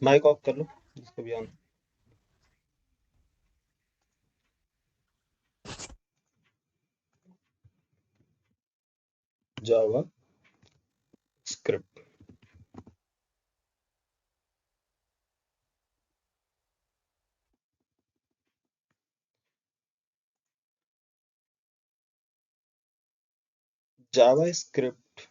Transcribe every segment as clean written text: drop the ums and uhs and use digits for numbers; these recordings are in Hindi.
माइक ऑफ कर लो जिसको भी on. Java script. Java script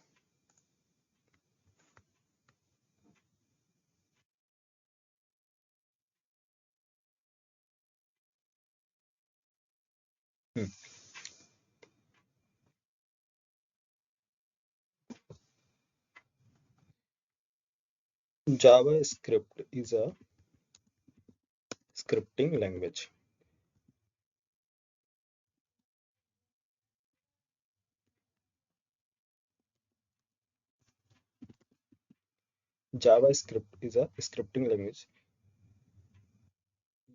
Java script is a scripting language. Java script is a scripting language.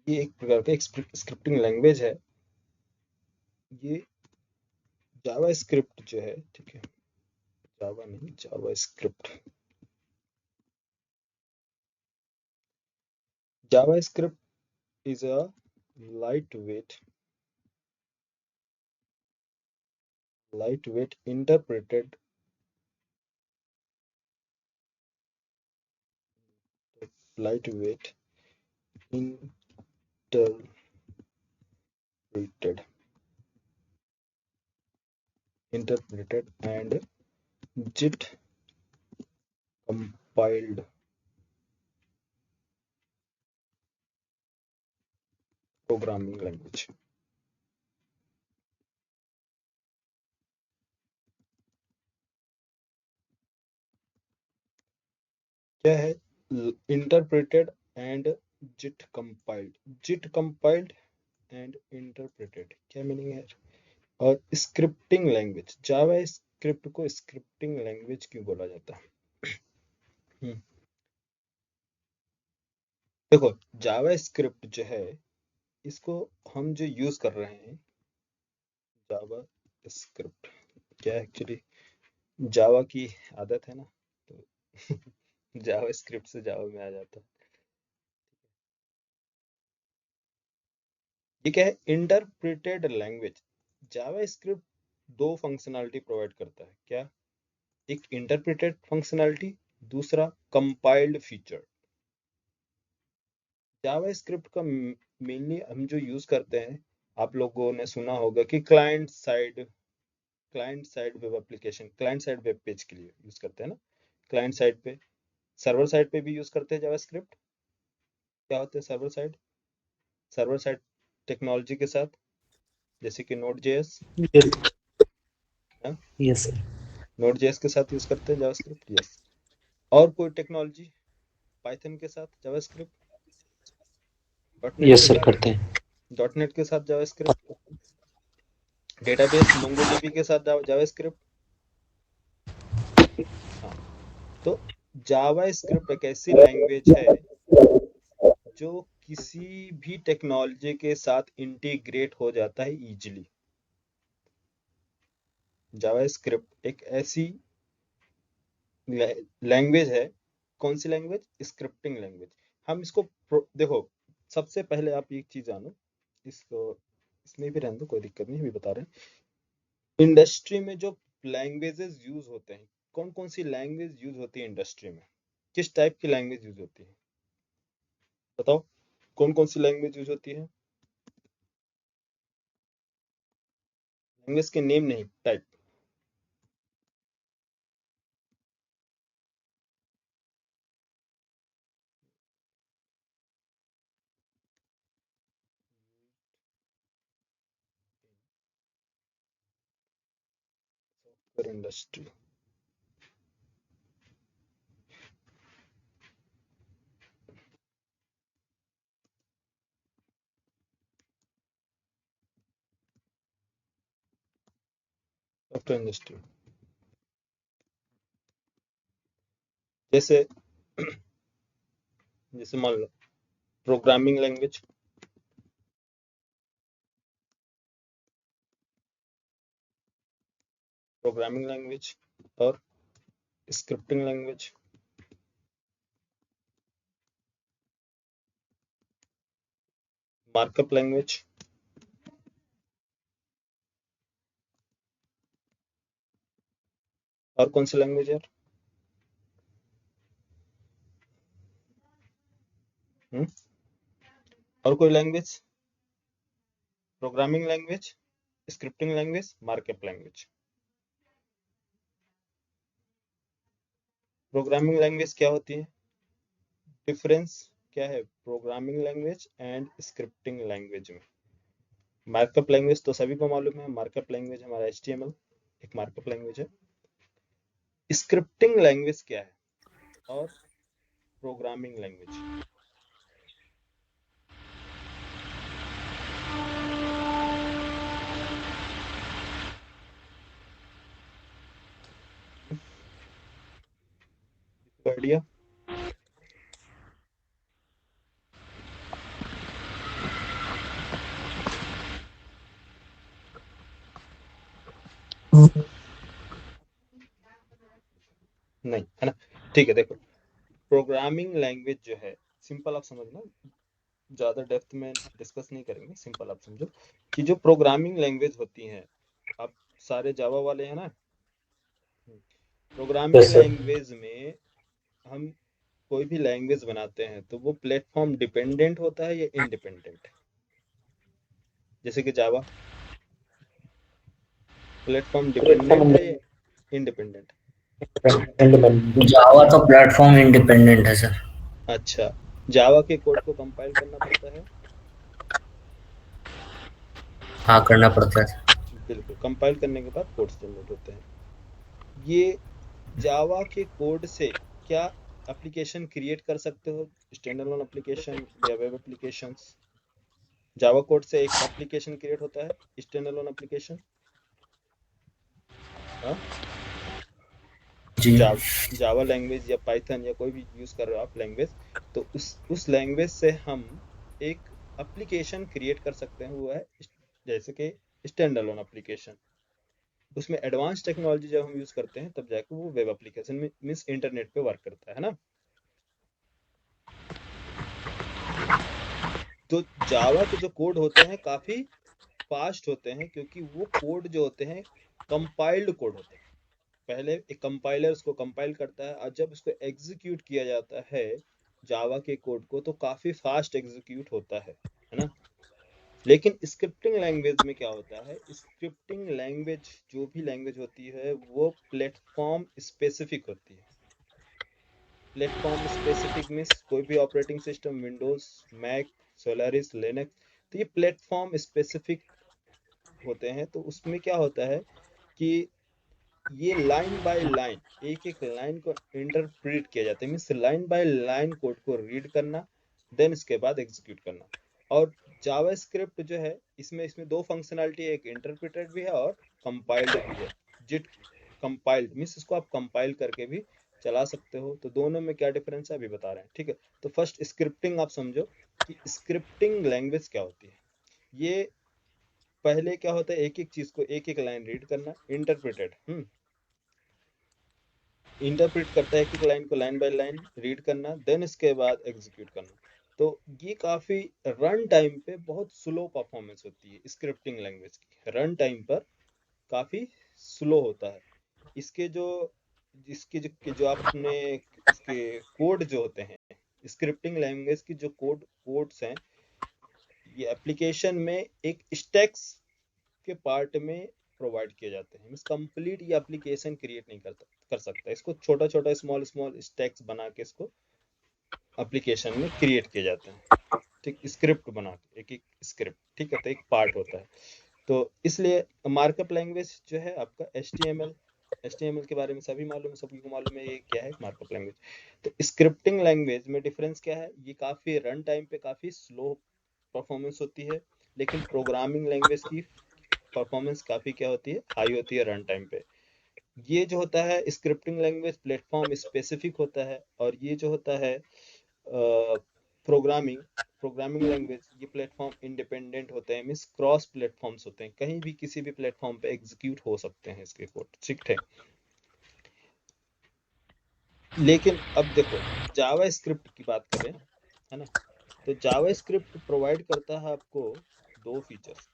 ये एक प्रकार का स्क्रिप्टिंग लैंग्वेज है। ये जावा स्क्रिप्ट जो है, ठीक है, जावा नहीं, JavaScript. JavaScript is a lightweight lightweight interpreted lightweight interpreted and JIT compiled programming language. क्या है? Interpreted and JIT compiled and interpreted, क्या मीनिंग है? और स्क्रिप्टिंग लैंग्वेज, जावा स्क्रिप्ट को स्क्रिप्टिंग लैंग्वेज क्यों बोला जाता है? हम्म, देखो, जावा स्क्रिप्ट जो है, इसको हम जो यूज कर रहे हैं, जावा स्क्रिप्ट, क्या एक्चुअली जावा की आदत है ना, तो जावा स्क्रिप्ट से जावा में आ जाता है। ये क्या है? Interpreted language. जावा स्क्रिप्ट दो फंक्शनैलिटी प्रोवाइड करता है। क्या? एक इंटरप्रेटेड फंक्शनैलिटी, दूसरा कंपाइल्ड फीचर। जावा स्क्रिप्ट का मेनली हम जो यूज करते हैं, आप लोगों ने सुना होगा कि client side web application, client side web page के लिए यूज करते हैं ना, क्लाइंट साइड पे, सर्वर साइड पे भी यूज करते हैं जावा स्क्रिप्ट। क्या होते हैं server side? Server side technology के साथ, जैसे कि नोड जेएस, Yes, है, yes, sir. नोड जेएस के साथ यूज करते हैं जावा स्क्रिप्ट, यस। और कोई टेक्नोलॉजी पाइथन के साथ जावा स्क्रिप्ट, डॉट नेट Yes, के sir. साथ, करते हैं. जावा स्क्रिप्ट, डेटाबेस मोंगोडीबी के साथ जावा स्क्रिप्ट। हाँ, तो जावा स्क्रिप्ट एक ऐसी लैंग्वेज है जो किसी भी टेक्नोलॉजी के साथ इंटीग्रेट हो जाता है इजीली। जावा स्क्रिप्ट एक ऐसी लैंग्वेज है। कौन सी लैंग्वेज? Scripting language. हम इसको देखो, सबसे पहले आप एक चीज जानो, इसको इसमें भी रहने दो, कोई दिक्कत नहीं, अभी बता रहे हैं। इंडस्ट्री में जो लैंग्वेजेस यूज होते हैं, कौन कौन सी लैंग्वेज यूज होती है इंडस्ट्री में? किस टाइप की लैंग्वेज यूज होती है? बताओ, कौन कौन सी लैंग्वेज यूज होती है? लैंग्वेज के नेम नहीं, type. Software industry, software industry, जैसे जैसे मान लो प्रोग्रामिंग लैंग्वेज, प्रोग्रामिंग लैंग्वेज और स्क्रिप्टिंग लैंग्वेज। मार्कअप लैंग्वेज, और कौन सी लैंग्वेज यार? हम्म? और कोई language? Programming language, scripting language, markup language. Programming language क्या होती है? डिफरेंस क्या है programming language and scripting language में? मार्कअप लैंग्वेज तो सभी को मालूम है, मार्कअप लैंग्वेज हमारा HTML एक मार्कअप लैंग्वेज है। स्क्रिप्टिंग लैंग्वेज क्या है और प्रोग्रामिंग लैंग्वेज? आइडिया? नहीं है ना? ठीक है, देखो, प्रोग्रामिंग लैंग्वेज जो है, सिंपल आप समझना, ज्यादा डेप्थ में डिस्कस नहीं करेंगे, सिंपल आप समझो कि जो प्रोग्रामिंग लैंग्वेज होती हैं, आप सारे जावा वाले हैं ना? Programming yes sir. लैंग्वेज में हम कोई भी लैंग्वेज बनाते हैं तो वो प्लेटफॉर्म डिपेंडेंट होता है या इंडिपेंडेंट? जैसे कि जावा प्लेटफॉर्म डिपेंडेंट है या इंडिपेंडेंट? जावा तो प्लेटफॉर्म इंडिपेंडेंट है सर। अच्छा, जावा के कोड को कंपाइल करना पड़ता है? हाँ, करना पड़ता है सर। बिल्कुल, कंपाइल करने के बाद कोड्स जनरेट होते हैं। ये जावा के कोड से क्या एप्लीकेशन क्रिएट कर सकते हो, स्टैंड अलोन एप्लीकेशन या वेब एप्लीकेशंस? जावा कोड से एक एप्लीकेशन क्रिएट होता है, स्टैंड अलोन एप्लीकेशन। हाँ, जी। जावा लैंग्वेज या पाइथन या कोई भी यूज कर रहे हो आप लैंग्वेज, तो उस लैंग्वेज से हम एक एप्लीकेशन क्रिएट कर सकते हैं, वो है जैसे कि स्टैंड अलोन एप्लीकेशन। उसमें एडवांस टेक्नोलॉजी जब हम यूज करते हैं तब जाके वो वेब एप्लीकेशन में मीन्स इंटरनेट पे वर्क करता है ना? तो जावा के जो कोड होते हैं काफी फास्ट होते हैं, क्योंकि वो कोड जो होते हैं कंपाइल्ड कोड होते हैं। पहले एक कंपाइलर उसको कंपाइल करता है, और जब उसको एग्जीक्यूट किया जाता है जावा के कोड को, तो काफी फास्ट एग्जीक्यूट होता है ना? लेकिन स्क्रिप्टिंग लैंग्वेज में क्या होता है, स्क्रिप्टिंग लैंग्वेज जो भी लैंग्वेज होती है वो प्लेटफॉर्म स्पेसिफिक होती है। प्लेटफॉर्म स्पेसिफिक मीन्स कोई भी operating system, Windows, Mac, Solaris, Linux, तो ये प्लेटफॉर्म स्पेसिफिक होते हैं। तो उसमें क्या होता है कि ये लाइन बाय लाइन, एक एक लाइन को इंटरप्रेट किया जाता है, means line by line code को रीड करना, देन इसके बाद एग्जीक्यूट करना। और जावा स्क्रिप्ट जो है, इसमें इसमें दो फंक्शनैलिटी है, एक इंटरप्रेटेड भी है और कंपाइल्ड भी है। जिट कंपाइल्ड मीन्स इसको आप कंपाइल करके भी चला सकते हो। तो दोनों में क्या डिफरेंस है अभी बता रहे हैं, ठीक है? तो फर्स्ट स्क्रिप्टिंग आप समझो कि स्क्रिप्टिंग लैंग्वेज क्या होती है। ये पहले क्या होता है, एक एक चीज को एक एक लाइन रीड करना, इंटरप्रेटेड, इंटरप्रेट करता है एक एक लाइन को, लाइन बाय लाइन रीड करना, देन इसके बाद एग्जीक्यूट करना। तो ये काफी रन टाइम पे बहुत स्लो परफॉर्मेंस होती है स्क्रिप्टिंग लैंग्वेज की, रन टाइम पर काफी स्लो होता है। इसके जो इसके जो आपने इसके कोड जो होते हैं, स्क्रिप्टिंग लैंग्वेज की जो कोड्स हैं, ये एप्लीकेशन में एक स्टैक्स के पार्ट में प्रोवाइड किए जाते हैं, मीन्स कंप्लीट ये एप्लीकेशन क्रिएट नहीं कर सकता, इसको छोटा छोटा स्मॉल स्मॉल स्टैक्स बना के इसको एप्लीकेशन में क्रिएट किए जाते हैं। ठीक, स्क्रिप्ट बना के एक एक स्क्रिप्ट, ठीक है, तो एक पार्ट होता है। तो इसलिए मार्कअप लैंग्वेज जो है आपका HTML के बारे में सभी मालूम है, सभी को मालूम है ये क्या है मार्कअप लैंग्वेज। तो स्क्रिप्टिंग लैंग्वेज में डिफरेंस क्या है, ये काफी रन टाइम पे काफी स्लो परफॉर्मेंस होती है, लेकिन प्रोग्रामिंग लैंग्वेज की परफॉर्मेंस काफी क्या होती है, हाई होती है रन टाइम पे। ये जो होता है स्क्रिप्टिंग लैंग्वेज प्लेटफॉर्म स्पेसिफिक होता है, और ये जो होता है प्रोग्रामिंग प्रोग्रामिंग लैंग्वेज, ये प्लेटफॉर्म इंडिपेंडेंट होते हैं, मीन्स क्रॉस प्लेटफॉर्म्स होते हैं, कहीं भी किसी भी प्लेटफॉर्म पे एग्जीक्यूट हो सकते हैं इसके कोड, ठीक है? लेकिन अब देखो, जावा स्क्रिप्ट की बात करें, है ना? तो जावास्क्रिप्ट प्रोवाइड करता है आपको दो फीचर्स,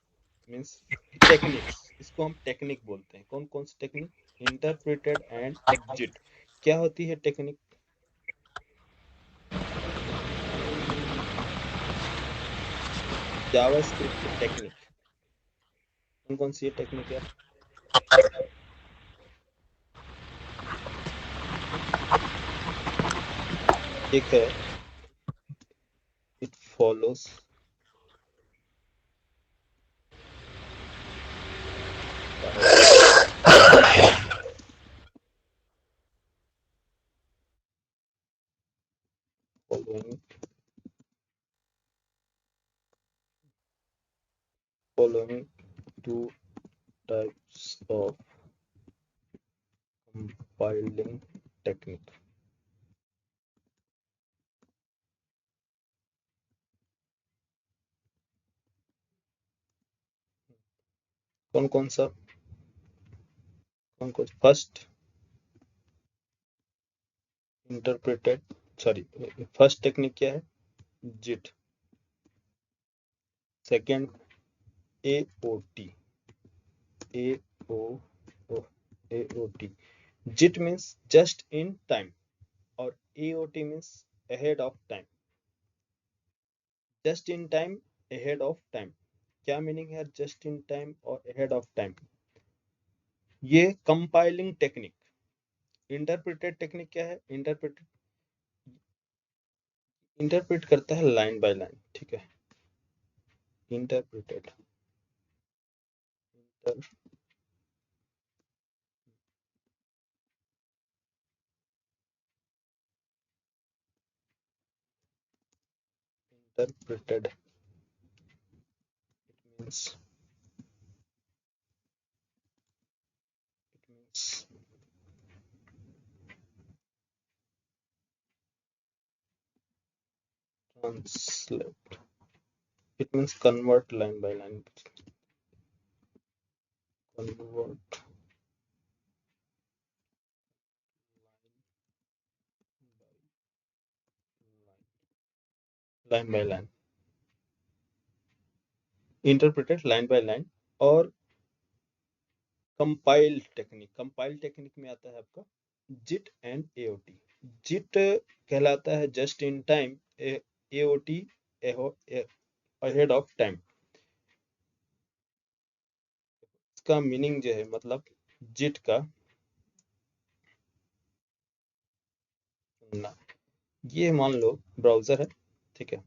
मीन्स टेक्निक्स, इसको हम टेक्निक बोलते हैं। कौन कौन सी टेक्निक? Interpreted and exit. क्या होती है टेक्निक? जावास्क्रिप्ट टेक्निक कौन कौन सी टेक्निक है? एक है it follows, following following two types of compiling technique। कौन कौन सा? कौन कौन? First interpreted, sorry, first technique क्या है? JIT. Second AOT, AO AOT. JIT means just in time और AOT means ahead of time। Just in time, ahead of time, क्या मीनिंग है जस्ट इन टाइम और ahead of time? ये कंपाइलिंग टेक्निक। इंटरप्रेटेड टेक्निक क्या है? इंटरप्रेट करता है लाइन बाय लाइन, ठीक है। Interpreted, interpreted means translate, it means convert line by line, convert line by line, interpreted line by line. और कंपाइल टेक्निक, कंपाइल टेक्निक में आता है आपका जिट एंड एओटी। जिट कहलाता है just in time, AOT ahead of time. इसका मीनिंग जो है, मतलब जिट का ना, ये मान लो ब्राउजर है, ठीक है,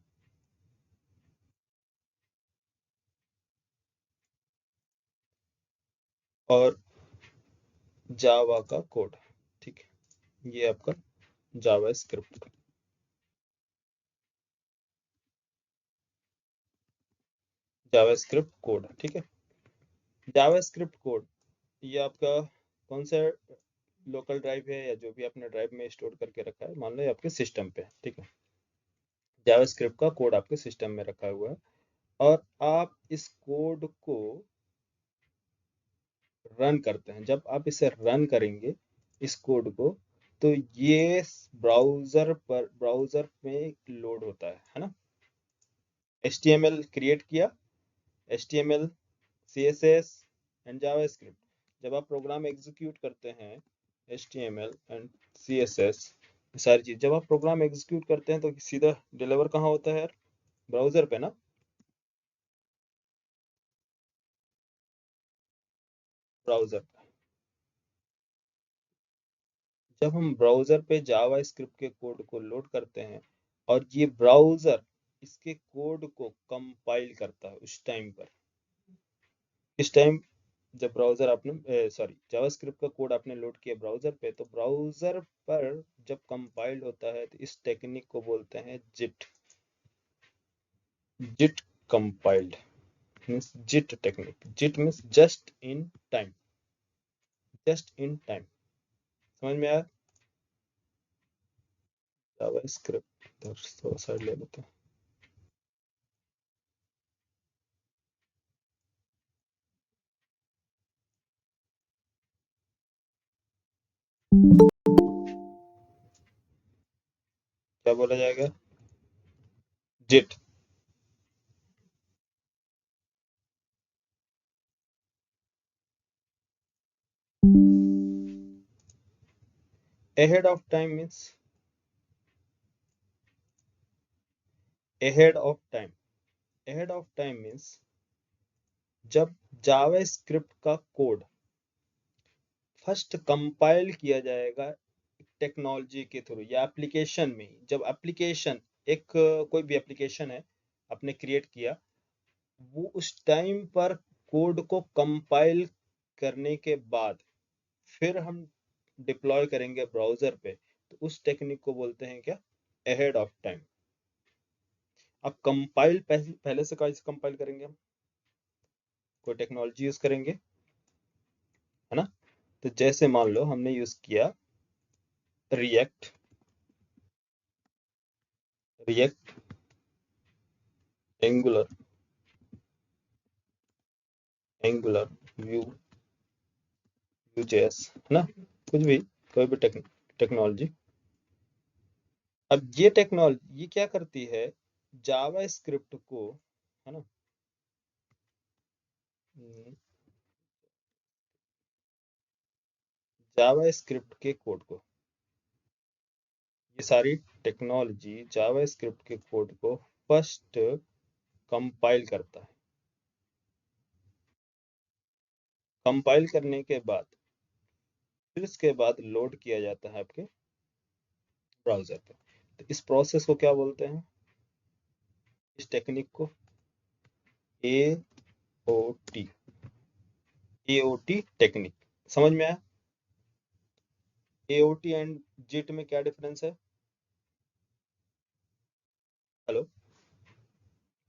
और जावा का कोड, ठीक है, ये आपका जावा स्क्रिप्ट, जावा स्क्रिप्ट कोड, ठीक है। जावा स्क्रिप्ट कोड ये आपका कौन सा लोकल ड्राइव है या जो भी आपने ड्राइव में स्टोर करके रखा है, मान लो ये आपके सिस्टम पे है, ठीक है। जावास्क्रिप्ट का कोड आपके सिस्टम में रखा हुआ है और आप इस कोड को रन करते हैं। जब आप इसे रन करेंगे इस कोड को, तो ये ब्राउजर में लोड होता है ना। HTML क्रिएट किया, HTML, CSS एंड जावास्क्रिप्ट। जब आप प्रोग्राम एग्जीक्यूट करते हैं, HTML एंड CSS, सारी चीज जब आप प्रोग्राम एग्जीक्यूट करते हैं तो सीधा डिलीवर कहाँ होता है यार? ब्राउजर पे ना। ब्राउजर, जब हम ब्राउजर पे जावा स्क्रिप्ट के कोड को लोड करते हैं और ये ब्राउजर इसके कोड को कंपाइल करता है उस टाइम पर, इस टाइम जब ब्राउजर आपने सॉरी जावास्क्रिप्ट का कोड आपने लोड किया ब्राउजर पे, तो ब्राउजर पर जब कंपाइल होता है तो इस टेक्निक को बोलते हैं JIT. JIT compiled means JIT technique. JIT means just in time, just in time. समझ में आया? जावास्क्रिप्ट तो साइड ले लेते हैं। क्या बोला जाएगा? JIT. Ahead of time means ahead of time. Ahead of time means जब जावा स्क्रिप्ट का कोड फर्स्ट कंपाइल किया जाएगा टेक्नोलॉजी के थ्रू या एप्लीकेशन में, जब एप्लीकेशन एक कोई भी एप्लीकेशन है आपने क्रिएट किया, वो उस टाइम पर कोड को कंपाइल करने के बाद फिर हम डिप्लॉय करेंगे ब्राउजर पे, तो उस टेक्निक को बोलते हैं क्या, अहेड ऑफ टाइम। अब कंपाइल पहले से कैसे कंपाइल करेंगे, हम कोई टेक्नोलॉजी यूज करेंगे, है ना। तो जैसे मान लो हमने यूज किया react, react, angular, angular, view, Vue.js, है ना, कुछ भी, कोई भी टेक्नोलॉजी। अब ये टेक्नोलॉजी ये क्या करती है, जावा स्क्रिप्ट को, है ना, जावा स्क्रिप्ट के कोड को, ये सारी टेक्नोलॉजी जावा स्क्रिप्ट के कोड को फर्स्ट कंपाइल करता है। कंपाइल करने के बाद फिर इसके बाद लोड किया जाता है आपके ब्राउजर पे। तो इस प्रोसेस को क्या बोलते हैं, इस टेक्निक को AOT, AOT टेक्निक। समझ में आया? AOT एंड JIT में क्या डिफरेंस है? हेलो,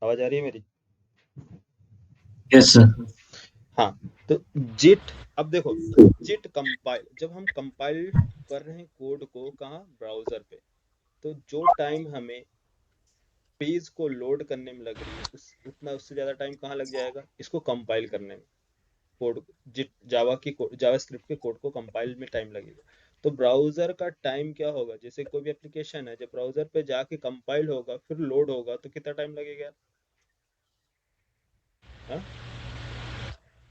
आवाज आ रही है मेरी? Yes sir. हाँ, तो JIT, अब देखो, JIT कंपाइल, जब हम कंपाइल कर रहे हैं कोड को कहाँ, ब्राउजर पे, तो जो टाइम हमें पेज को लोड करने में लग रही है उतना उससे ज्यादा टाइम कहाँ लग जाएगा, इसको कंपाइल करने में, कोड, जिट जावा की जावा स्क्रिप्ट के कोड को कंपाइल में टाइम लगेगा। तो ब्राउजर का टाइम क्या होगा, जैसे कोई भी एप्लीकेशन है, जब ब्राउजर पे जाके कंपाइल होगा फिर लोड होगा तो कितना टाइम लगेगा, हाँ,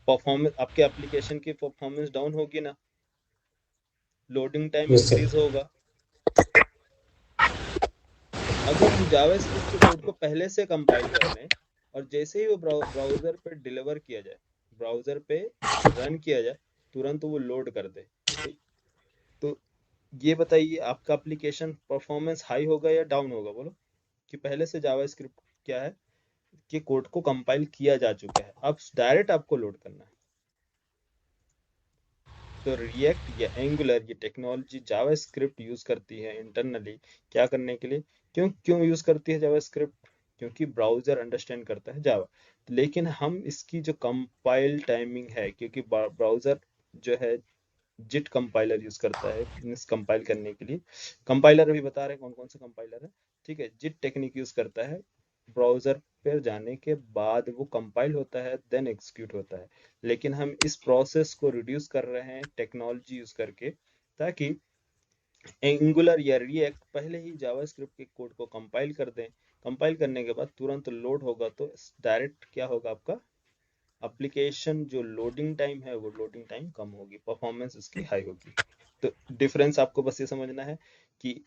परफॉर्मेंस, आपके एप्लीकेशन की परफॉर्मेंस डाउन होगी ना, loading time yes sir. Increase होगा। तो अगर हम जावा स्क्रिप्ट के कोड को पहले से कंपाइल कर लें और जैसे ही वो ब्राउजर पे डिलीवर किया जाए, ब्राउजर पे रन किया जाए, तुरंत वो लोड कर दे, तो, तो ये बताइए आपका एप्लीकेशन परफॉर्मेंस हाई होगा या डाउन होगा, बोलो, कि पहले से जावा स्क्रिप्ट क्या है कि कोड को कंपाइल किया जा चुका है, अब डायरेक्ट आपको लोड करना है। तो रिएक्ट या एंगुलर ये टेक्नोलॉजी जावा स्क्रिप्ट यूज करती है इंटरनली, क्या करने के लिए, क्यों क्यों यूज करती है जावा स्क्रिप्ट, क्योंकि ब्राउजर अंडरस्टैंड करता है जावा, लेकिन हम इसकी जो कंपाइल टाइमिंग है, क्योंकि ब्राउजर जो है जिट कंपाइलर यूज करता है मीन्स कंपाइल करने के लिए, कंपाइलर अभी बता रहे हैं कौन कौन से कंपाइलर है, ठीक है, जिट टेक्निक यूज करता है, ब्राउजर पर जाने के बाद वो कंपाइल होता है देन एग्जीक्यूट होता है, लेकिन हम इस प्रोसेस को रिड्यूस कर रहे हैं टेक्नोलॉजी यूज करके, ताकि एंगुलर या रिएक्ट पहले ही जावास्क्रिप्ट के कोड को कंपाइल कर दें, कंपाइल करने के बाद तुरंत लोड होगा तो डायरेक्ट क्या होगा, आपका एप्लीकेशन जो लोडिंग टाइम है वो लोडिंग टाइम कम होगी, परफॉर्मेंस उसकी हाई होगी। तो डिफरेंस आपको बस ये समझना है कि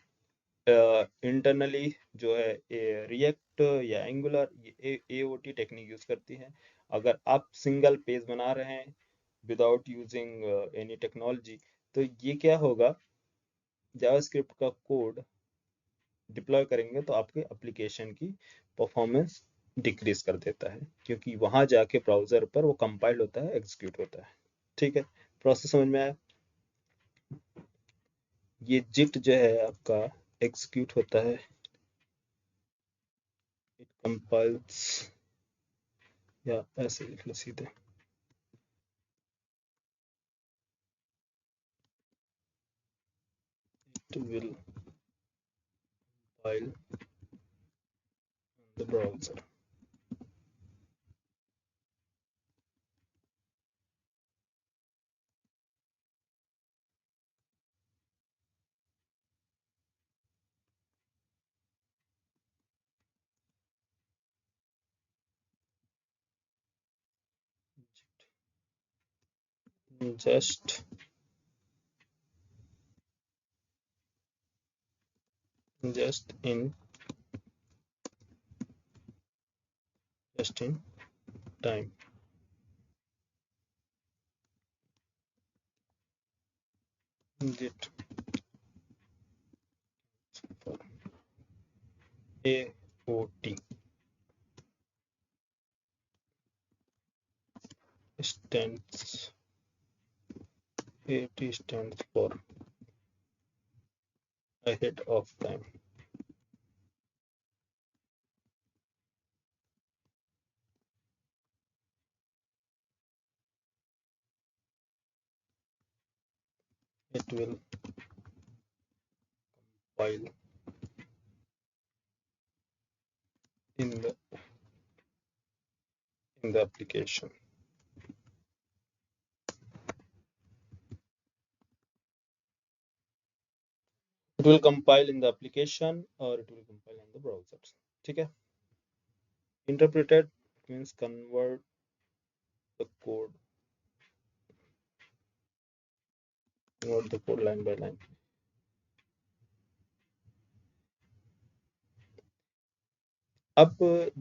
इंटरनली जो है रिएक्ट या एंगुलर ये एओटी टेक्निक यूज करती है। अगर आप सिंगल पेज बना रहे हैं विदाउट यूजिंग एनी टेक्नोलॉजी, तो ये क्या होगा, जावास्क्रिप्ट का कोड डिप्लॉय करेंगे तो आपके एप्लीकेशन की परफॉर्मेंस डिक्रीज कर देता है, क्योंकि वहां जाके ब्राउजर पर वो कंपाइल होता है, एग्जीक्यूट होता है। ठीक है, प्रोसेस समझ में आया? ये जिट जो है आपका एग्जीक्यूट होता है, इट कंपाइल्स, या ऐसे लिख लो सीधे, it will compile the browser। just in time. Git for AOT stands AOT stands for ahead of time. It will compile in the application. It will compile in the application or it will compile in the browsers. ठीक है? Interpreted means convert the code line by line. अब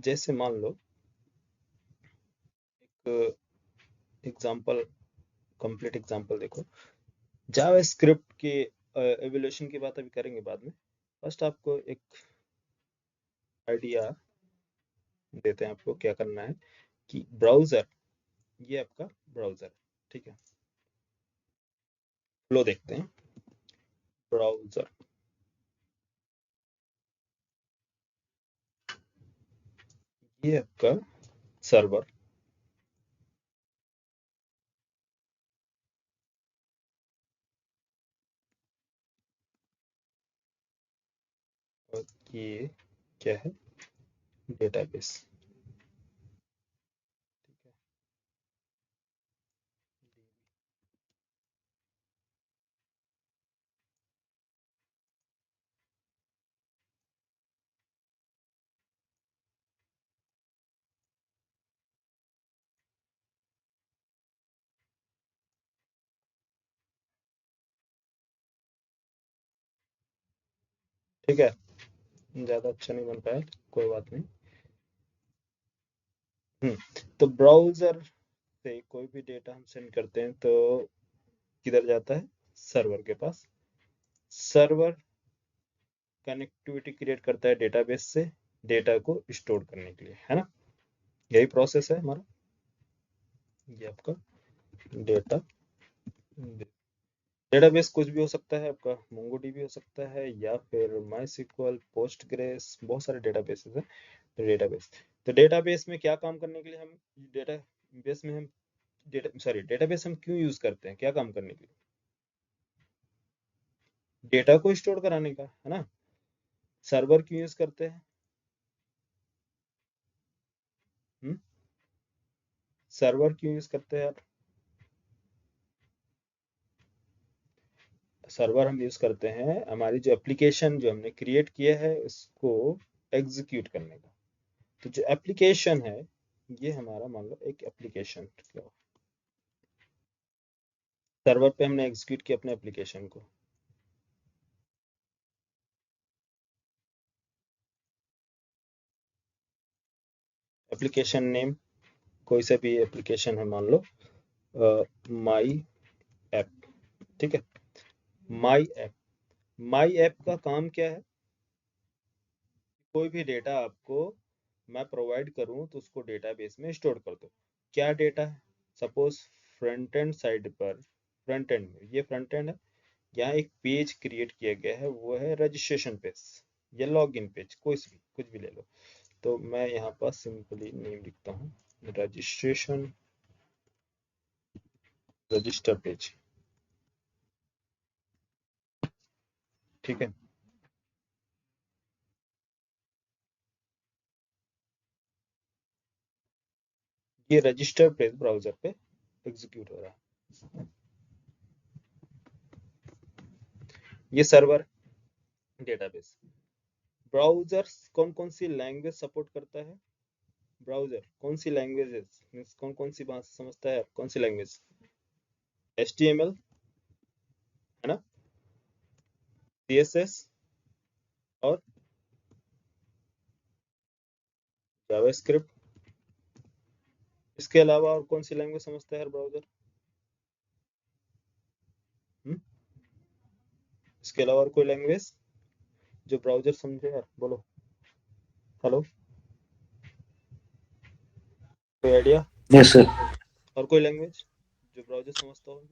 जैसे मान लो एक एग्जांपल, कंप्लीट एग्जांपल देखो। जावा स्क्रिप्ट के एवोल्यूशन की बात अभी करेंगे बाद में। फर्स्ट आपको एक आइडिया देते हैं आपको क्या करना है कि ब्राउजर, ये आपका ब्राउजर, ठीक है? फ्लो देखते हैं। ब्राउजर, ये आपका सर्वर, और ये क्या है? डेटाबेस, ठीक है? ठीक है, ज्यादा अच्छा नहीं बन पाया, कोई बात नहीं। तो ब्राउजर से कोई भी डेटा हम सेंड करते हैं तो किधर जाता है? सर्वर के पास। सर्वर कनेक्टिविटी क्रिएट करता है डेटाबेस से डेटा को स्टोर करने के लिए, है ना? यही प्रोसेस है हमारा। ये आपका डेटा डेटाबेस कुछ भी हो सकता है, आपका मोंगोडीबी हो सकता है या फिर माईस्क्वल, पोस्टग्रेस, बहुत सारे डेटाबेसेस हैं। तो डेटाबेस में क्या काम करने के लिए हम डेटाबेस में हम डेटाबेस हम क्यों यूज करते हैं? क्या काम करने के लिए? डेटा को स्टोर कराने का, है ना? सर्वर क्यों यूज करते हैं? सर्वर क्यों यूज करते हैं आप? सर्वर हम यूज करते हैं हमारी जो एप्लीकेशन जो हमने क्रिएट किया है उसको एग्जीक्यूट करने का। तो जो एप्लीकेशन है ये हमारा, मान लो एक एप्लीकेशन, सर्वर पे हमने एग्जीक्यूट किया अपने एप्लीकेशन को। एप्लीकेशन नेम कोई सा भी एप्लीकेशन है, मान लो माई ऐप, ठीक है? माई ऐप का काम क्या है? कोई भी डेटा आपको मैं प्रोवाइड करूं तो उसको डेटाबेस में स्टोर कर दो। क्या डेटा है? सपोज फ्रंट एंड साइड पर, फ्रंट एंड में, ये फ्रंट एंड है, यहाँ एक पेज क्रिएट किया गया है, वो है रजिस्ट्रेशन पेज या लॉगिन पेज, कुछ भी ले लो। तो मैं यहाँ पर सिंपली नेम लिखता हूँ, रजिस्ट्रेशन रजिस्टर पेज, ठीक है? ये रजिस्टर पेज ब्राउजर पे एग्जीक्यूट हो रहा है। ये सर्वर, डेटाबेस। ब्राउजर कौन कौन सी लैंग्वेज सपोर्ट करता है? ब्राउजर कौन सी लैंग्वेजेस मींस कौन कौन सी भाषा समझता है? कौन सी लैंग्वेज? HTML है ना, CSS और जावास्क्रिप्ट। इसके अलावा और कौन सी लैंग्वेज समझता है हर ब्राउजर? इसके अलावा और कोई लैंग्वेज जो ब्राउजर समझे यार, बोलो। हेलो, कोई आइडिया? Yes sir. और कोई लैंग्वेज जो ब्राउजर समझता हो?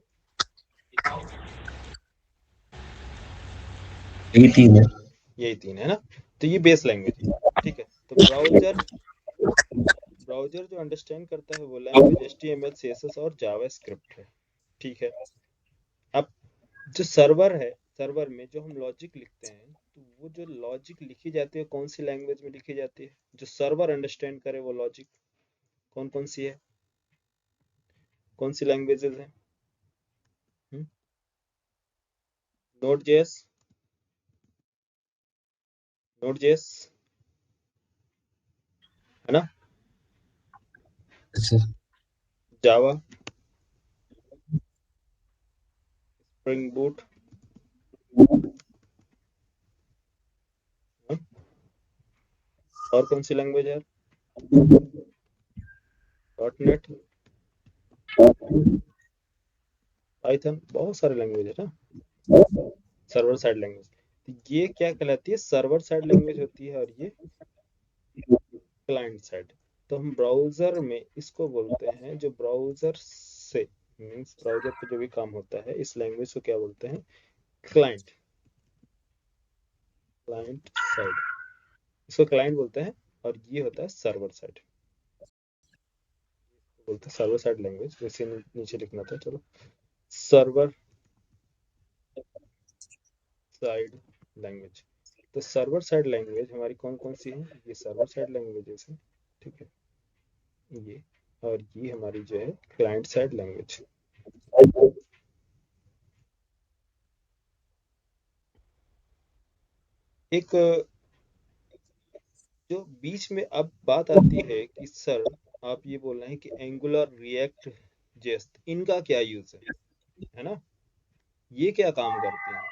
यही तीन है। यही तीन है ना, तो ये बेस लैंग्वेज है। ठीक है, तो ब्राउजर जो अंडरस्टैंड करता है वो लैंग्वेज HTML, CSS और जावास्क्रिप्ट है। ठीक है, अब जो सर्वर है, सर्वर में जो हम लॉजिक लिखते हैं, तो वो जो लॉजिक लिखी जाती है कौन सी लैंग्वेज में लिखी जाती है? जो सर्वर अंडरस्टैंड करे वो लॉजिक कौन कौन सी है, कौन सी लैंग्वेजेस हैं? नोड जेएस, नोड जेएस है ना, सर जावा, स्प्रिंग बूट, और कौन सी लैंग्वेज है? डॉट नेट, पाइथन, बहुत सारे लैंग्वेज है ना, सर्वर साइड लैंग्वेज। तो ये क्या कहलाती है? सर्वर साइड लैंग्वेज होती है, और ये क्लाइंट साइड। तो हम ब्राउजर में इसको बोलते हैं, जो ब्राउजर से मीन्स ब्राउजर पे जो भी काम होता है, इस लैंग्वेज को क्या बोलते हैं? क्लाइंट, क्लाइंट साइड, इसको क्लाइंट बोलते हैं। और ये होता है सर्वर साइड, बोलते हैं सर्वर साइड लैंग्वेज। वैसे नीचे लिखना था, चलो। Server side language. तो सर्वर साइड लैंग्वेज हमारी कौन कौन सी है? ये सर्वर साइड लैंग्वेजेस है, ठीक है, ये। और ये हमारी जो है क्लाइंट साइड लैंग्वेज। एक जो बीच में अब बात आती है कि सर, आप ये बोल रहे हैं कि एंगुलर, रिएक्ट, जेस्ट, इनका क्या यूज है ना, ये क्या काम करते हैं?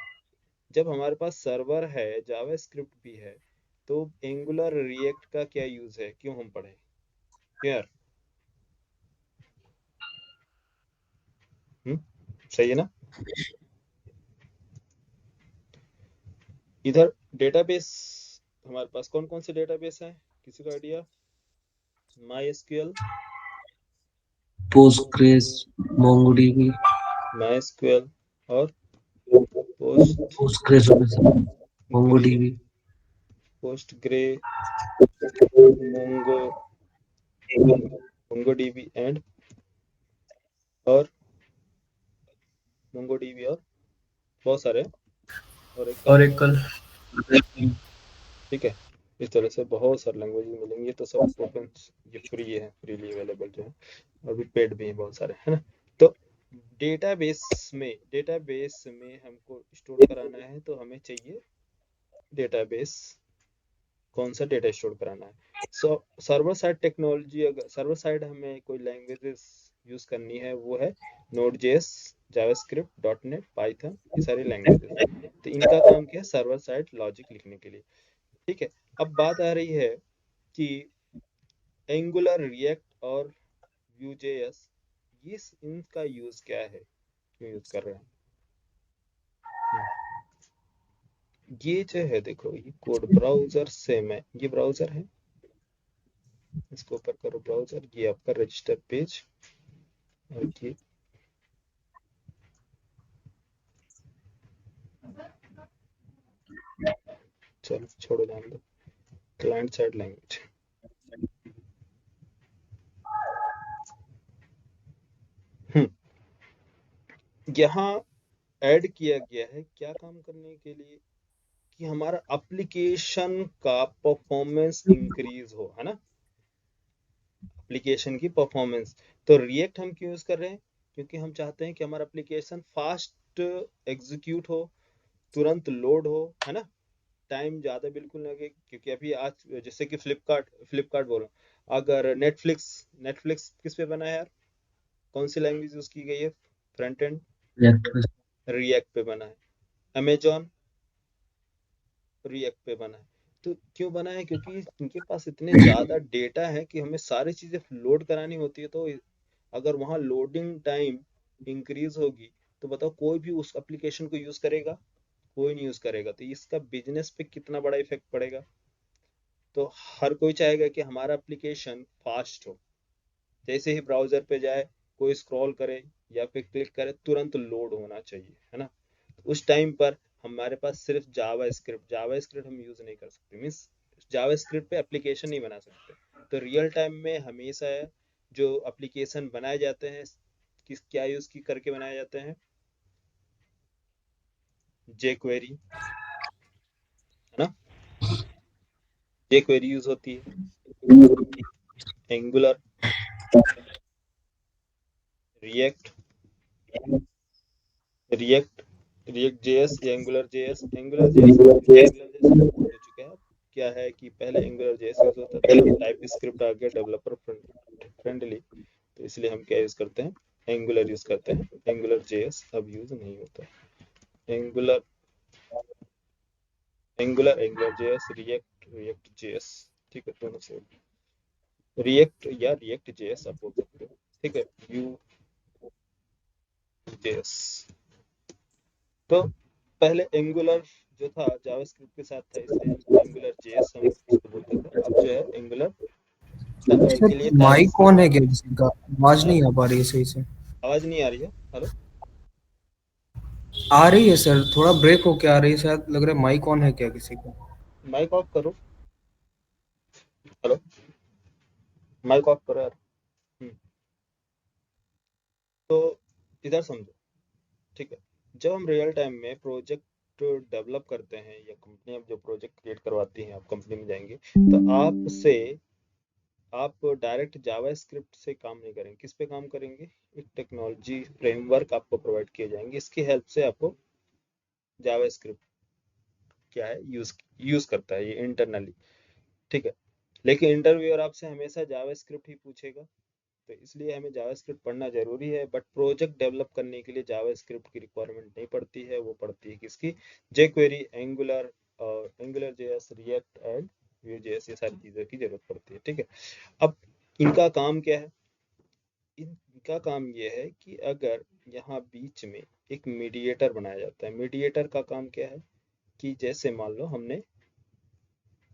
जब हमारे पास सर्वर है, जावास्क्रिप्ट भी है, तो एंगुलर, रिएक्ट का क्या यूज है? क्यों हम पढ़े? क्लियर? सही है ना? इधर डेटाबेस, हमारे पास कौन कौन से डेटाबेस हैं? किसी का idea? My SQL, Postgres, MongoDB. My SQL और पोस्ट पोस्टग्रेस हो गया sir, grey, MongoDB. Post grey, Mongo, Mongo dB and, और मोंगो डीबी, और बहुत सारे, और एक का, ओरेकल। ठीक है। इस तरह से बहुत सारे लैंग्वेज मिलेंगे, ये तो सब ओपन, ये फ्री है, फ्रीली अवेलेबल जो है, और भी पेड भी है बहुत सारे, है ना। तो डेटाबेस में हमको स्टोर कराना है, तो हमें चाहिए डेटाबेस। कौन सा डेटा स्टोर कराना है? सर्वर साइड टेक्नोलॉजी, अगर सर्वर साइड हमें कोई लैंग्वेजेस यूज करनी है, वो है node JS, JavaScript, dot net, Python, ये सारी लैंग्वेजेस हैं। तो इनका काम क्या है? सर्वर साइड लॉजिक लिखने के लिए। ठीक है, अब बात आ रही है कि एंगुलर, रिएक्ट और Vue.js, ये इनका यूज क्या है, क्यों यूज कर रहे हैं? ये जो है, देखो, ये कोड ब्राउजर से मैं, ये ब्राउजर है, इसको ऊपर करो ब्राउजर, ये आपका रजिस्टर पेज, और ये चलो छोड़ो, जान दो, क्लाइंट साइड लैंग्वेज। यहाँ ऐड किया गया है क्या काम करने के लिए? कि हमारा एप्लीकेशन का परफॉर्मेंस इंक्रीज हो, है ना, एप्लीकेशन की परफॉर्मेंस। तो रिएक्ट हम क्यों यूज कर रहे हैं? क्योंकि हम चाहते हैं कि हमारा एप्लीकेशन फास्ट एग्जीक्यूट हो, तुरंत लोड हो, है ना, टाइम ज़्यादा बिल्कुल लगे। क्योंकि अभी आज जैसे कि फ्लिपकार्ट बोलो, अगर नेटफ्लिक्स, नेटफ्लिक्स किस पे बना है यार? कौन सी लैंग्वेज यूज की गई है? फ्रंट एंड रिएक्ट रिएक्ट पे बना है। अमेजॉन रिएक्ट पे बना है। तो क्यों बना है? क्योंकि इनके पास इतने ज्यादा डेटा है कि हमें सारी चीजें लोड करानी होती है। तो अगर वहाँ लोडिंग टाइम इंक्रीज होगी तो बताओ कोई भी उस एप्लीकेशन को यूज करेगा? कोई नहीं यूज करेगा। तो इसका बिजनेस पे कितना बड़ा इफेक्ट पड़ेगा? तो हर कोई चाहेगा कि हमारा एप्लीकेशन फास्ट हो। जैसे ही ब्राउजर पे जाए, कोई स्क्रॉल करे या फिर क्लिक करे, तुरंत लोड होना चाहिए, है ना? तो उस टाइम पर हमारे पास सिर्फ जावा स्क्रिप्ट हम यूज नहीं कर सकते। मीन्स जावा स्क्रिप्ट पे एप्लीकेशन नहीं बना सकते। तो रियल टाइम में हमेशा जो एप्लीकेशन बनाए जाते हैं, किस क्या यूज की करके बनाए जाते हैं? जे क्वेरी, है ना? जे क्वेरी यूज होती है। Angular, react, react react JS या एंगुलर जेएस आप भूल चुके हैं। क्या है कि पहले एंगुलर जेएस यूज होता था, अब टाइप स्क्रिप्ट आ गया डेवलपर फ्रेंडली। तो इसलिए हम क्या यूज करते हैं? एंगुलर यूज करते हैं। एंगुलर जेएस अब यूज नहीं होता है। Angular angular JS, react JS. ठीक है, दोनों से रिएक्ट या रिएक्ट जेएस आप बोल सकते हो। ठीक है, यू जेएस। तो पहले एंगुलर जो था जावास्क्रिप्ट के साथ था, इसलिए एंगुलर जेएस हम इसको बोलते थे। अब जो है एंगुलर सर के लिए टाइप माइक कौन है क्या किसी का? आवाज नहीं आ पा रही है सही से। आवाज नहीं आ रही है? हेलो? आ रही है सर, थोड़ा ब्रेक होके आ रही है, शायद लग रहा है माइक ऑन है क्या किसी का? माइक ऑफ करो। हेलो? माइक ऑफ करो यार। हम्म, तो इधर समझो। ठीक है, जब हम रियल टाइम में प्रोजेक्ट डेवलप करते हैं या कंपनी अब जो प्रोजेक्ट क्रिएट करवाती है, आप कंपनी में जाएंगे तो आप डायरेक्ट जावा स्क्रिप्ट से काम नहीं करेंगे। किस पे काम करेंगे? एक टेक्नोलॉजी फ्रेमवर्क आपको प्रोवाइड किए जाएंगे, इसकी हेल्प से आपको जावा स्क्रिप्ट क्या है यूज करता है ये इंटरनली। ठीक है, लेकिन इंटरव्यूअर आपसे हमेशा जावा स्क्रिप्ट ही पूछेगा। तो इसलिए हमें जावा स्क्रिप्ट पढ़ना जरूरी है। बट प्रोजेक्ट डेवलप करने के लिए जावा स्क्रिप्ट की रिक्वायरमेंट नहीं पड़ती है, वो पड़ती है किसकी? जे क्वेरी, एंगुलर और angular JS, react and Vue JS, ये सारी चीजों की जरूरत पड़ती है। ठीक है, अब इनका काम क्या है? इनका काम ये है कि अगर यहाँ बीच में एक मीडिएटर बनाया जाता है। मीडिएटर का काम क्या है कि जैसे मान लो हमने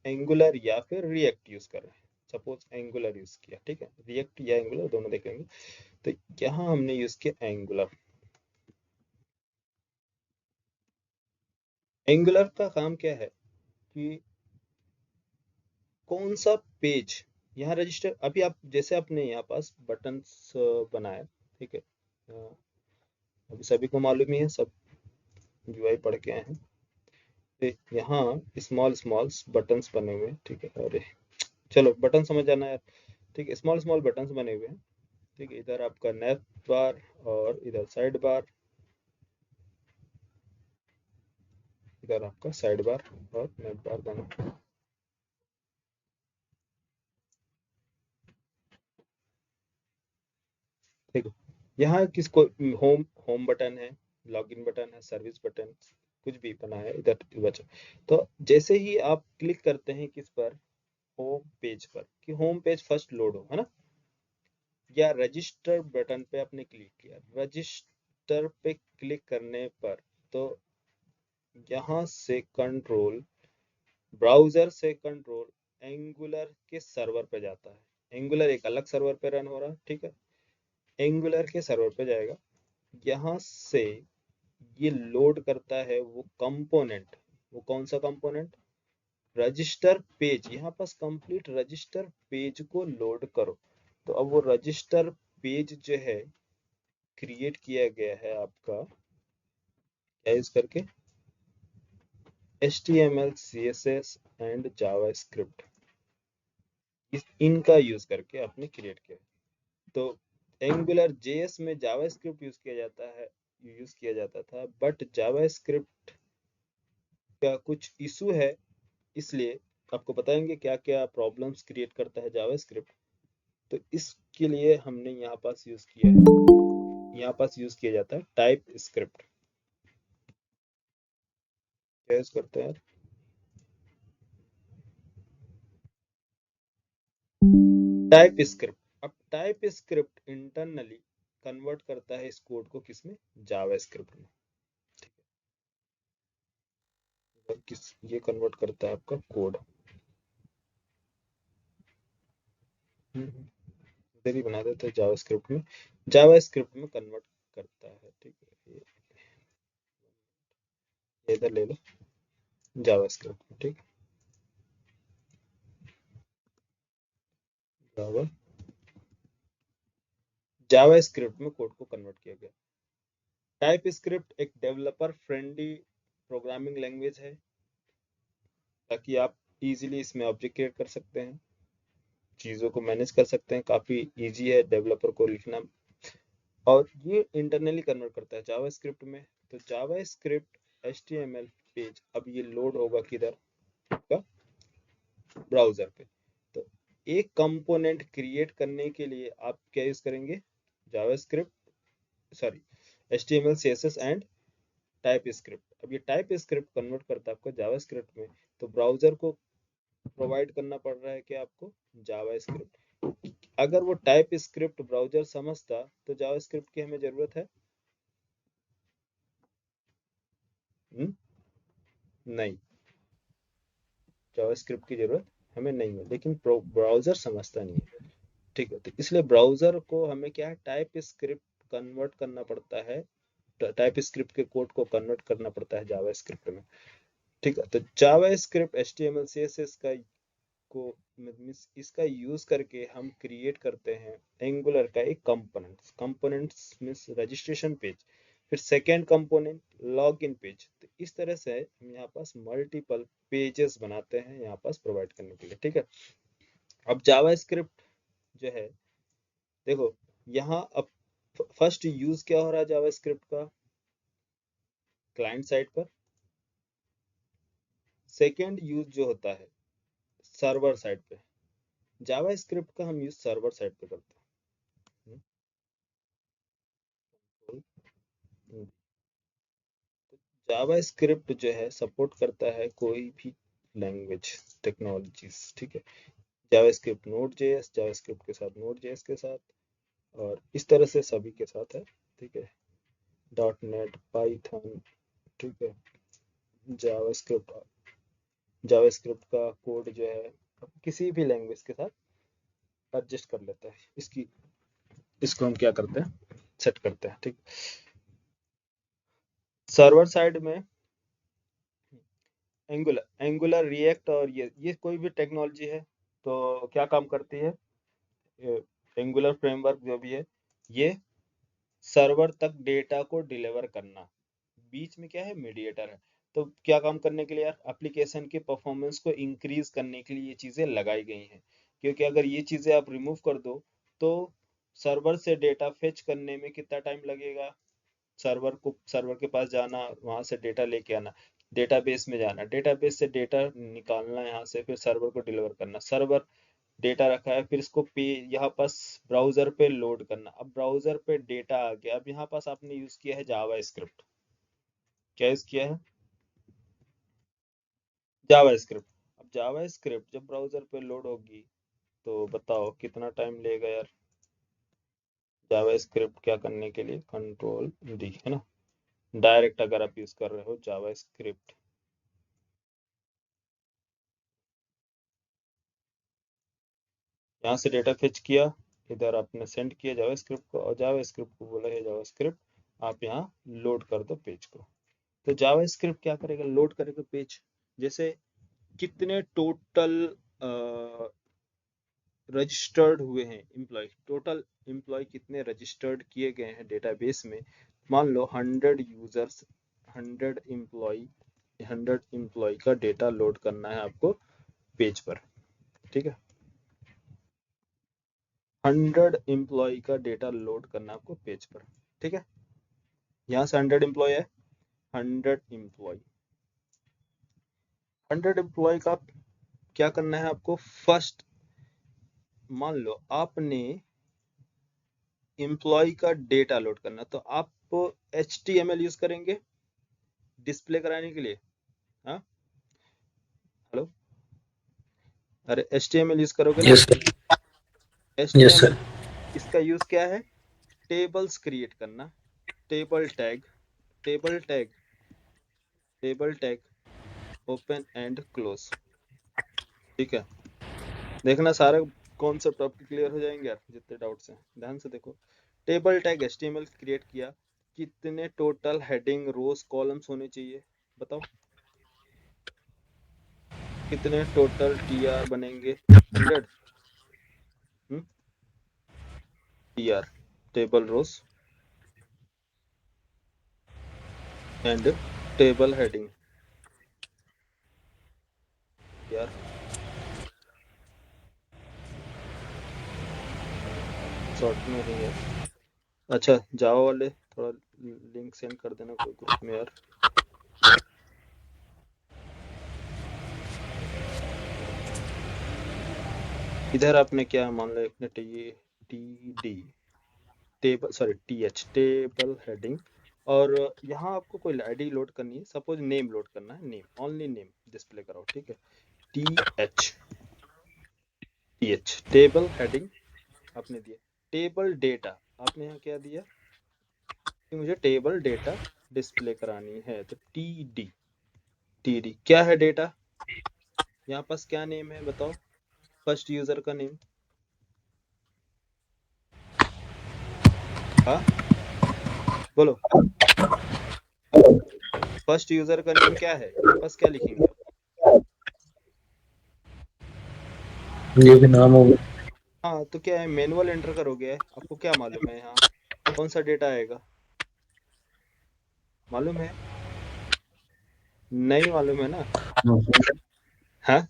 एंगुलर या फिर रिएक्ट यूज कर रहे हैं। सपोज एंगुलर यूज किया, ठीक है, रिएक्ट या एंगुलर दोनों देखेंगे। तो यहाँ हमने यूज किया एंगुलर। एंगुलर का काम क्या है कि कौन सा पेज यहाँ रजिस्टर, अभी आप जैसे आपने यहाँ पास बटन्स बनाया, ठीक है, अभी सभी को मालूम ही है, सब यूआई पढ़ के आए हैं। तो यहाँ स्मॉल स्मॉल बटन्स बने हुए हैं, ठीक है। अरे चलो, बटन समझ जाना यार। ठीक है, स्मॉल स्मॉल बटन्स बने हुए हैं। ठीक है, इधर आपका नैप बार और इधर साइड बार, इधर आपका साइड बार और नैप बार बना। ठीक है, यहाँ किसको होम होम बटन है, लॉगिन बटन है, सर्विस बटन, कुछ भी बना है इधर बचा। तो जैसे ही आप क्लिक करते हैं किस पर? होम पेज पर, कि होम पेज फर्स्ट लोड हो, है ना? या रजिस्टर बटन पे आपने क्लिक किया, रजिस्टर पे क्लिक करने पर तो यहाँ से कंट्रोल, ब्राउजर से कंट्रोल एंगुलर के सर्वर पे जाता है। एंगुलर एक अलग सर्वर पे रन हो रहा है, ठीक है। एंगुलर के सर्वर पे जाएगा, यहाँ से ये लोड करता है वो कंपोनेंट। वो कौन सा कंपोनेंट? Register page. यहाँ पास कंप्लीट रजिस्टर पेज को लोड करो। तो अब वो रजिस्टर पेज जो है क्रिएट किया गया है आपका क्या यूज करके? HTML, CSS एंड जावास्क्रिप्ट, इनका यूज करके आपने क्रिएट किया। तो एंगुलर जेएस में जावास्क्रिप्ट यूज किया जाता था, बट जावास्क्रिप्ट का कुछ इशू है, इसलिए आपको बताएंगे क्या क्या प्रॉब्लम्स क्रिएट करता है जावास्क्रिप्ट। तो इसके लिए हमने यहाँ पास यूज किया है यहाँ पास यूज किया जाता है टाइप स्क्रिप्ट। क्या यूज करते हैं? Type script. अब टाइप स्क्रिप्ट इंटरनली कन्वर्ट करता है इस कोड को किसमें? जावा स्क्रिप्ट में। ठीक है, किस ये कन्वर्ट करता है आपका कोड। इधर ही बना देते हैं जावा स्क्रिप्ट में, जावा स्क्रिप्ट में कन्वर्ट करता है। ठीक है, ये इधर ले लो जावा स्क्रिप्ट में। ठीक, जावा जावा स्क्रिप्ट में कोड को कन्वर्ट किया गया। टाइप स्क्रिप्ट एक डेवलपर फ्रेंडली प्रोग्रामिंग लैंग्वेज है, ताकि आप इजीली इसमें ऑब्जेक्ट क्रिएट कर सकते हैं, चीज़ों को मैनेज कर सकते हैं। काफ़ी इजी है डेवलपर को लिखना। और ये इंटरनली कन्वर्ट करता है जावा स्क्रिप्ट में। तो जावा स्क्रिप्ट HTML पेज अब ये लोड होगा किधर? आपका ब्राउजर पे। तो एक कंपोनेंट क्रिएट करने के लिए आप क्या यूज करेंगे? JavaScript, sorry, HTML CSS and TypeScript. अब ये टाइप स्क्रिप्ट कन्वर्ट करता है आपका जावा स्क्रिप्ट में। तो ब्राउजर को प्रोवाइड करना पड़ रहा है कि आपको जावा स्क्रिप्ट। अगर वो टाइप स्क्रिप्ट ब्राउजर समझता तो जावा स्क्रिप्ट की हमें जरूरत है? नहीं, जावा स्क्रिप्ट की जरूरत हमें नहीं है, लेकिन ब्राउजर समझता नहीं है। ठीक है, तो इसलिए ब्राउजर को हमें क्या है, टाइप स्क्रिप्ट कन्वर्ट करना पड़ता है, टाइप स्क्रिप्ट के कोड को कन्वर्ट करना पड़ता है जावा स्क्रिप्ट में। ठीक है, तो जावा स्क्रिप्ट HTML CSS का को मीन्स इसका यूज करके हम क्रिएट करते हैं एंगुलर का एक components. Components means registration page, फिर second component log in page. तो इस तरह से हम यहाँ पास मल्टीपल पेजेस बनाते हैं यहाँ पास प्रोवाइड करने के लिए। ठीक है, अब जावा स्क्रिप्ट जो है, देखो यहाँ अब फर्स्ट यूज क्या हो रहा है जावा स्क्रिप्ट का? क्लाइंट साइड पर। सेकेंड यूज जो होता है सर्वर साइड पे। जावा स्क्रिप्ट का हम यूज सर्वर साइड पे करते हैं। जावा स्क्रिप्ट जो है सपोर्ट करता है कोई भी लैंग्वेज टेक्नोलॉजीज। ठीक है, जावा स्क्रिप्ट नोड जेएस, जावा स्क्रिप्ट के साथ नोड जेएस के साथ, और इस तरह से सभी के साथ है। ठीक है, डॉट नेट, पाइथन। ठीक है, जावा स्क्रिप्ट, जावा स्क्रिप्ट का कोड जो है किसी भी लैंग्वेज के साथ एडजस्ट कर लेता है। इसको हम क्या करते हैं, सेट करते हैं। ठीक, सर्वर साइड में एंगुलर रिएक्ट, और ये कोई भी टेक्नोलॉजी है तो क्या काम करती है? एंगुलर फ्रेमवर्क जो भी है, ये सर्वर तक डेटा को डिलीवर करना। बीच में क्या है, मीडिएटर है। तो क्या काम करने के लिए यार, एप्लीकेशन के परफॉर्मेंस को इंक्रीज करने के लिए ये चीजें लगाई गई हैं। क्योंकि अगर ये चीजें आप रिमूव कर दो तो सर्वर से डेटा फेच करने में कितना टाइम लगेगा? सर्वर के पास जाना, वहां से डेटा लेके आना, डेटाबेस में जाना, डेटाबेस से डेटा निकालना, यहाँ से फिर सर्वर को डिलीवर करना, सर्वर डेटा रखा है, फिर इसको पे यहाँ पास ब्राउजर पे लोड करना। अब ब्राउजर पे डेटा आ गया, अब यहाँ पास आपने यूज किया है जावा स्क्रिप्ट। क्या यूज किया है? जावा स्क्रिप्ट। अब जावा स्क्रिप्ट जब ब्राउजर पे लोड होगी तो बताओ कितना टाइम लेगा यार जावा स्क्रिप्ट क्या करने के लिए? कंट्रोल डी, है ना, डायरेक्ट अगर आप यूज कर रहे हो जावा स्क्रिप्ट। यहाँ से डेटा फेच किया, इधर आपने सेंड किया जावा स्क्रिप्ट को, और जावा स्क्रिप्ट को बोला है जावा स्क्रिप्ट आप यहाँ लोड कर दो पेज को। तो जावा स्क्रिप्ट क्या करेगा, लोड करेगा पेज। जैसे कितने टोटल रजिस्टर्ड हुए हैं एम्प्लॉय, टोटल एम्प्लॉय कितने रजिस्टर्ड किए गए हैं डेटाबेस में। मान लो 100 यूजर्स, 100 एम्प्लॉय, 100 एम्प्लॉय का डेटा लोड करना है आपको पेज पर। ठीक है, 100 एम्प्लॉय का डेटा लोड करना है आपको पेज पर। ठीक है, यहाँ से 100 एम्प्लॉय है, 100 एम्प्लॉय, 100 एम्प्लॉय का क्या करना है आपको? फर्स्ट मान लो आपने एम्प्लॉय का डेटा लोड करना, तो आप HTML यूज करेंगे डिस्प्ले कराने के लिए। हाँ, हेलो, अरे HTML यूज करोगे ना। Yes sir. Yes HTML sir. इसका यूज क्या है? टेबल्स क्रिएट करना, table tag, table tag, table tag open and close. ठीक है, देखना सारे कॉन्सेप्ट आपके क्लियर हो जाएंगे यार, जितने डाउट्स हैं ध्यान से देखो। टेबल टैग HTML क्रिएट किया, कितने टोटल हेडिंग रोज कॉलम्स होने चाहिए बताओ, कितने टोटल TR बनेंगे? 100। TR table rows and table heading यार, शॉर्ट में नहीं यार। अच्छा, जावा वाले थोड़ा लिंक सेंड कर देना कोई ग्रुप में यार। इधर आपने क्या मान लो, अपने TD table, sorry TH table heading, और यहाँ आपको कोई आईडी लोड करनी है, सपोज नेम लोड करना है, नेम, ओनली नेम डिस्प्ले कराओ। ठीक है, TH टेबल हेडिंग आपने दिया, टेबल डेटा आपने यहाँ क्या दिया कि मुझे टेबल डेटा डिस्प्ले करानी है, तो TD क्या है डेटा, यहाँ पास क्या नेम है बताओ, फर्स्ट यूजर का नेम। हाँ बोलो, फर्स्ट यूजर का नेम क्या है, यहाँ पास क्या लिखेंगे आप? ये भी नाम होगा। हाँ, तो क्या है, मैनुअल एंटर करोगे, आपको क्या मालूम है यहाँ कौन सा डेटा आएगा, मालूम है? नहीं मालूम है ना। हाँ,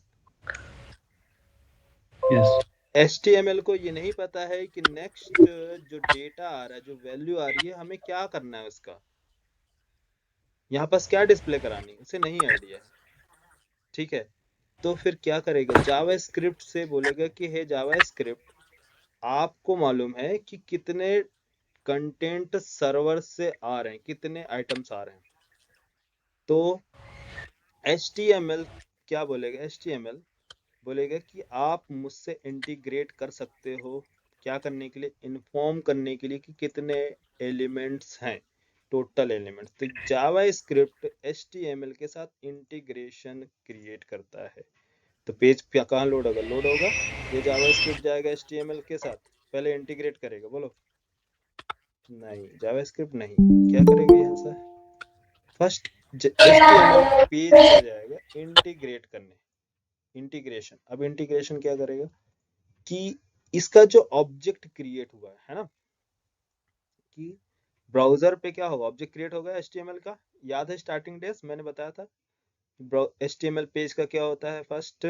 यस। HTML को ये नहीं पता है कि नेक्स्ट जो डेटा आ रहा है, जो वैल्यू आ रही है, हमें क्या करना है उसका, यहाँ पास क्या डिस्प्ले करानी है, उसे नहीं आइडिया है। ठीक है, तो फिर क्या करेगा, जावा स्क्रिप्ट से बोलेगा कि हे जावा स्क्रिप्ट, आपको मालूम है कि कितने कंटेंट सर्वर से आ रहे हैं, कितने आइटम्स आ रहे हैं, तो HTML क्या बोलेगा, HTML बोलेगा कि आप मुझसे इंटीग्रेट कर सकते हो, क्या करने के लिए, इन्फॉर्म करने के लिए कि कितने एलिमेंट्स हैं, टोटल एलिमेंट्स। तो जावा स्क्रिप्ट HTML के साथ इंटीग्रेशन क्रिएट करता है, तो पेज कहाँ लोड होगा, लोड होगा, ये जावा स्क्रिप्ट जाएगा HTML के साथ, पहले इंटीग्रेट करेगा, बोलो। नहीं, जावा स्क्रिप्ट नहीं, क्या करेगा यहाँ से, फर्स्ट HTML पेज पे जाएगा इंटीग्रेट करने, इंटीग्रेशन। अब इंटीग्रेशन क्या करेगा कि इसका जो ऑब्जेक्ट क्रिएट हुआ है ना, कि ब्राउजर पे क्या होगा, ऑब्जेक्ट क्रिएट होगा HTML का, याद है स्टार्टिंग डेज मैंने बताया था, HTML पेज का क्या होता है, first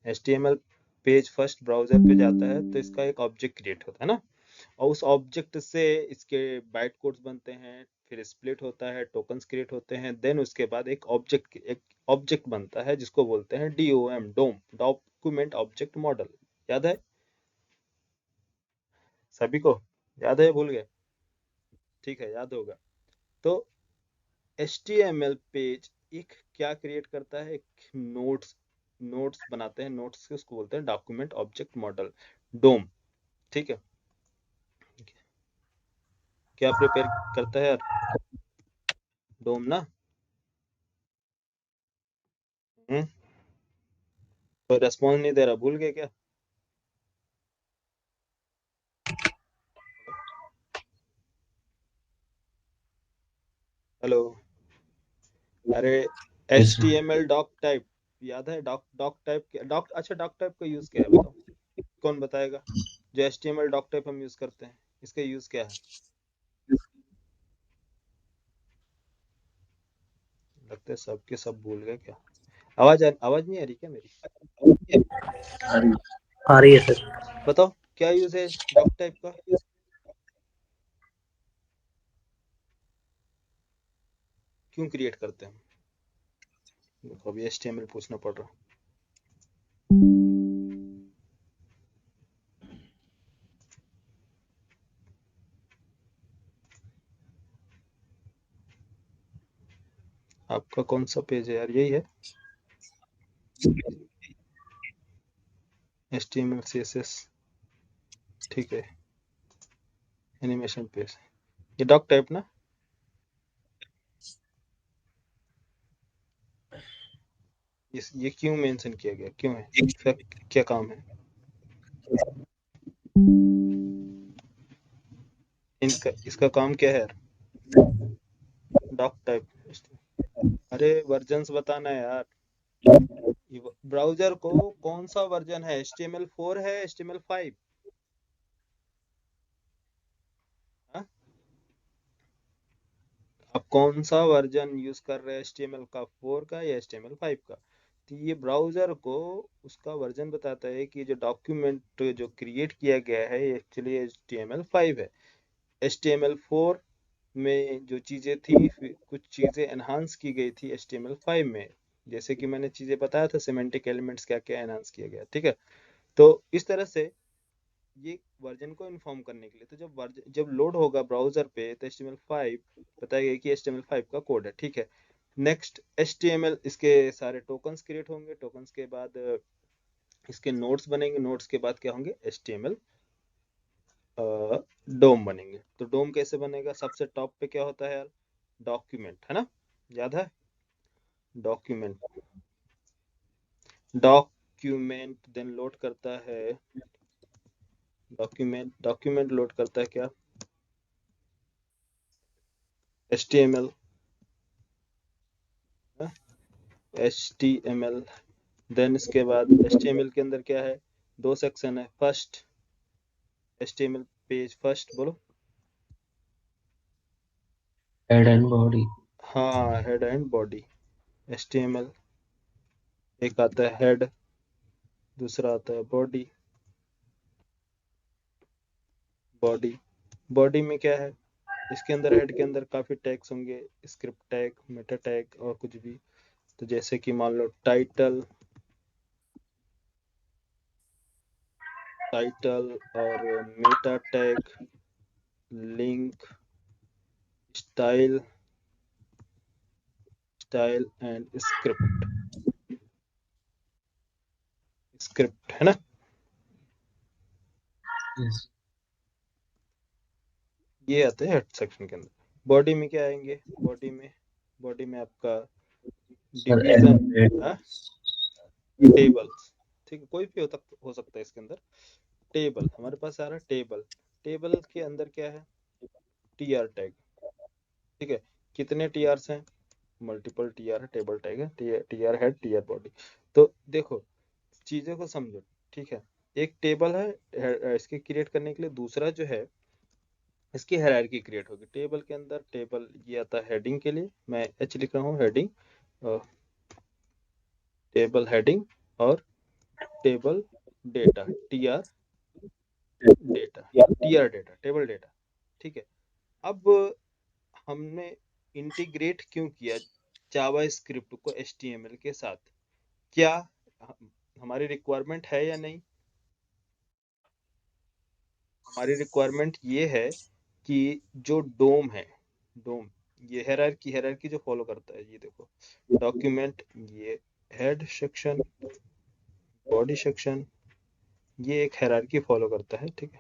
HTML page first browser पे जाता है, तो इसका एक ऑब्जेक्ट क्रिएट होता है ना, और उस ऑब्जेक्ट से इसके बाइट कोड्स बनते हैं, फिर स्प्लिट होता है, टोकन्स क्रिएट होते हैं, देन उसके बाद एक ऑब्जेक्ट बनता है जिसको बोलते हैं DOM डॉक्यूमेंट ऑब्जेक्ट मॉडल। याद है सभी को, याद है, भूल गए? ठीक है, याद होगा। तो HTML पेज एक क्या क्रिएट करता है, एक नोट्स, नोट्स बनाते हैं, नोट्स के उसको बोलते हैं डॉक्यूमेंट ऑब्जेक्ट मॉडल, डोम। ठीक है, क्या प्रिपेयर करता है यार, डोम ना। हम्म, कोई रेस्पॉन्स नहीं दे रहा, भूल गए क्या? हेलो, अरे yes sir. HTML doctype, याद है डॉक डॉक टाइप, डॉक, अच्छा डॉक टाइप का यूज क्या है बताओ, कौन बताएगा, जो HTML डॉक टाइप हम यूज करते हैं, इसका यूज क्या है? लगता है सबके सब भूल गए क्या, आवाज नहीं आ रही क्या मेरी? आ रही है सर। बताओ क्या यूज है डॉक टाइप का, क्यों क्रिएट करते हैं? देखो अभी HTML पूछना पड़ रहा। आपका कौन सा पेज है यार? यही है HTML CSS, ठीक है। एनिमेशन पेज, ये डॉक टाइप ना? ये क्यों मेंशन किया गया, क्यों है इसका, क्या काम है इनका? इसका काम क्या है यार? Doc type. अरे वर्जन्स बताना है यार। ब्राउजर को कौन सा वर्जन है? HTML4 है, HTML5? हाँ? आप कौन सा वर्जन यूज कर रहे हैं, HTML का 4 का या HTML5 का? तो ये ब्राउजर को उसका वर्जन बताता है कि जो डॉक्यूमेंट जो क्रिएट किया गया है एक्चुअली HTML5 है। HTML4 में जो चीजें थी, फिर कुछ चीजें एनहांस की गई थी HTML5 में, जैसे कि मैंने चीजें बताया था, सिमेंटिक एलिमेंट्स क्या क्या एनहांस किया गया, ठीक है। तो इस तरह से ये वर्जन को इन्फॉर्म करने के लिए, तो जब लोड होगा ब्राउजर पे तो HTML5 बताया गया कि HTML5 का कोड है, ठीक है। नेक्स्ट HTML, इसके सारे टोकन्स क्रिएट होंगे, टोकन्स के बाद इसके नोड्स बनेंगे, नोड्स के बाद क्या होंगे, HTML डोम बनेंगे। तो डोम कैसे बनेगा? सबसे टॉप पे क्या होता है यार? डॉक्यूमेंट, है ना? याद है? डॉक्यूमेंट, डॉक्यूमेंट देन लोड करता है, डॉक्यूमेंट लोड करता है क्या, HTML, HTML। देन इसके बाद HTML के अंदर क्या है, दो सेक्शन है। फर्स्ट HTML पेज फर्स्ट, बोलो। Head and body. हाँ, हेड एंड बॉडी। HTML, एक आता है हेड, दूसरा आता है बॉडी। बॉडी, बॉडी में क्या है, इसके अंदर हेड के अंदर काफी टैग्स होंगे, स्क्रिप्ट टैग, मेटा टैग और कुछ भी। तो जैसे कि मान लो टाइटल, और Meta tag, link, style, and script, script, है ना? यस ये आते हैं हेड सेक्शन के अंदर। बॉडी में क्या आएंगे? बॉडी में आपका सर, डिवीजन, टेबल्स, ठीक है, कोई भी हो सकता है इसके अंदर। टेबल हमारे पास आ रहा है, टेबल, टेबल के अंदर क्या है, टीआर टैग, ठीक है। कितने टीआरस हैं? मल्टीपल टीआर है, टेबल टैग है, टीआर हेड, टीआर बॉडी। तो देखो, चीजों को समझो, ठीक है। एक टेबल है इसके क्रिएट करने के लिए, दूसरा जो है इसकी हायरार्की क्रिएट होगी। टेबल के अंदर, टेबल ये आता है हेडिंग के लिए, मैं एच लिख रहा हूँ, हेडिंग, टेबल हेडिंग, और table data, TR data, TR data, table data, ठीक है। अब हमने इंटीग्रेट क्यों किया जावा स्क्रिप्ट को HTML के साथ? क्या हमारी रिक्वायरमेंट है या नहीं? हमारी रिक्वायरमेंट ये है कि जो डोम है, डोम, ये हायरार्की जो फॉलो करता है, ये देखो, डॉक्यूमेंट, ये हेड सेक्शन, बॉडी सेक्शन, ये एक हायरार्की फॉलो करता है, ठीक है।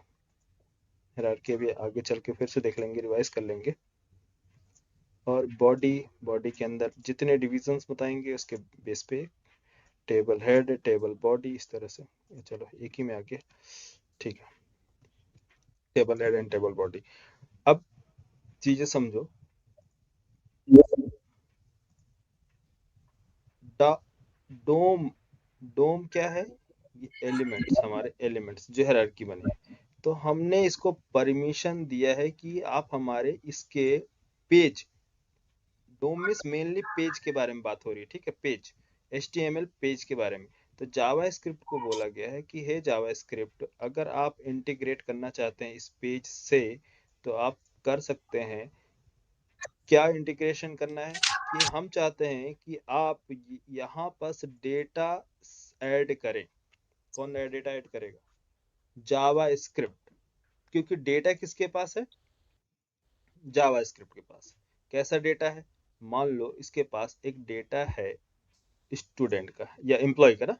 हायरार्की अभी आगे चल के फिर से देख लेंगे, रिवाइज कर लेंगे। और बॉडी के अंदर जितने डिविजन्स बताएंगे उसके बेस पे टेबल हेड, टेबल बॉडी, इस तरह से। चलो एक ही में आगे, ठीक है, table head and table body. अब चीजें समझो, डोम, डोम क्या है, ये एलिमेंट्स, हमारे एलिमेंट्स जो हायरार्की बने हैं। तो हमने इसको परमिशन दिया है कि आप हमारे इसके पेज, डोम मीन्स मेनली पेज के बारे में बात हो रही है, ठीक है, पेज, HTML पेज के बारे में। तो जावा स्क्रिप्ट को बोला गया है कि हे जावा स्क्रिप्ट, अगर आप इंटीग्रेट करना चाहते हैं इस पेज से तो आप कर सकते हैं। क्या इंटीग्रेशन करना है, कि हम चाहते हैं कि आप यहाँ पास डेटा ऐड करें। कौन डेटा ऐड करेगा? जावा स्क्रिप्ट, क्योंकि डेटा किसके पास है, जावा स्क्रिप्ट के पास। कैसा डेटा है? मान लो इसके पास एक डेटा है स्टूडेंट का या एम्प्लॉय का ना,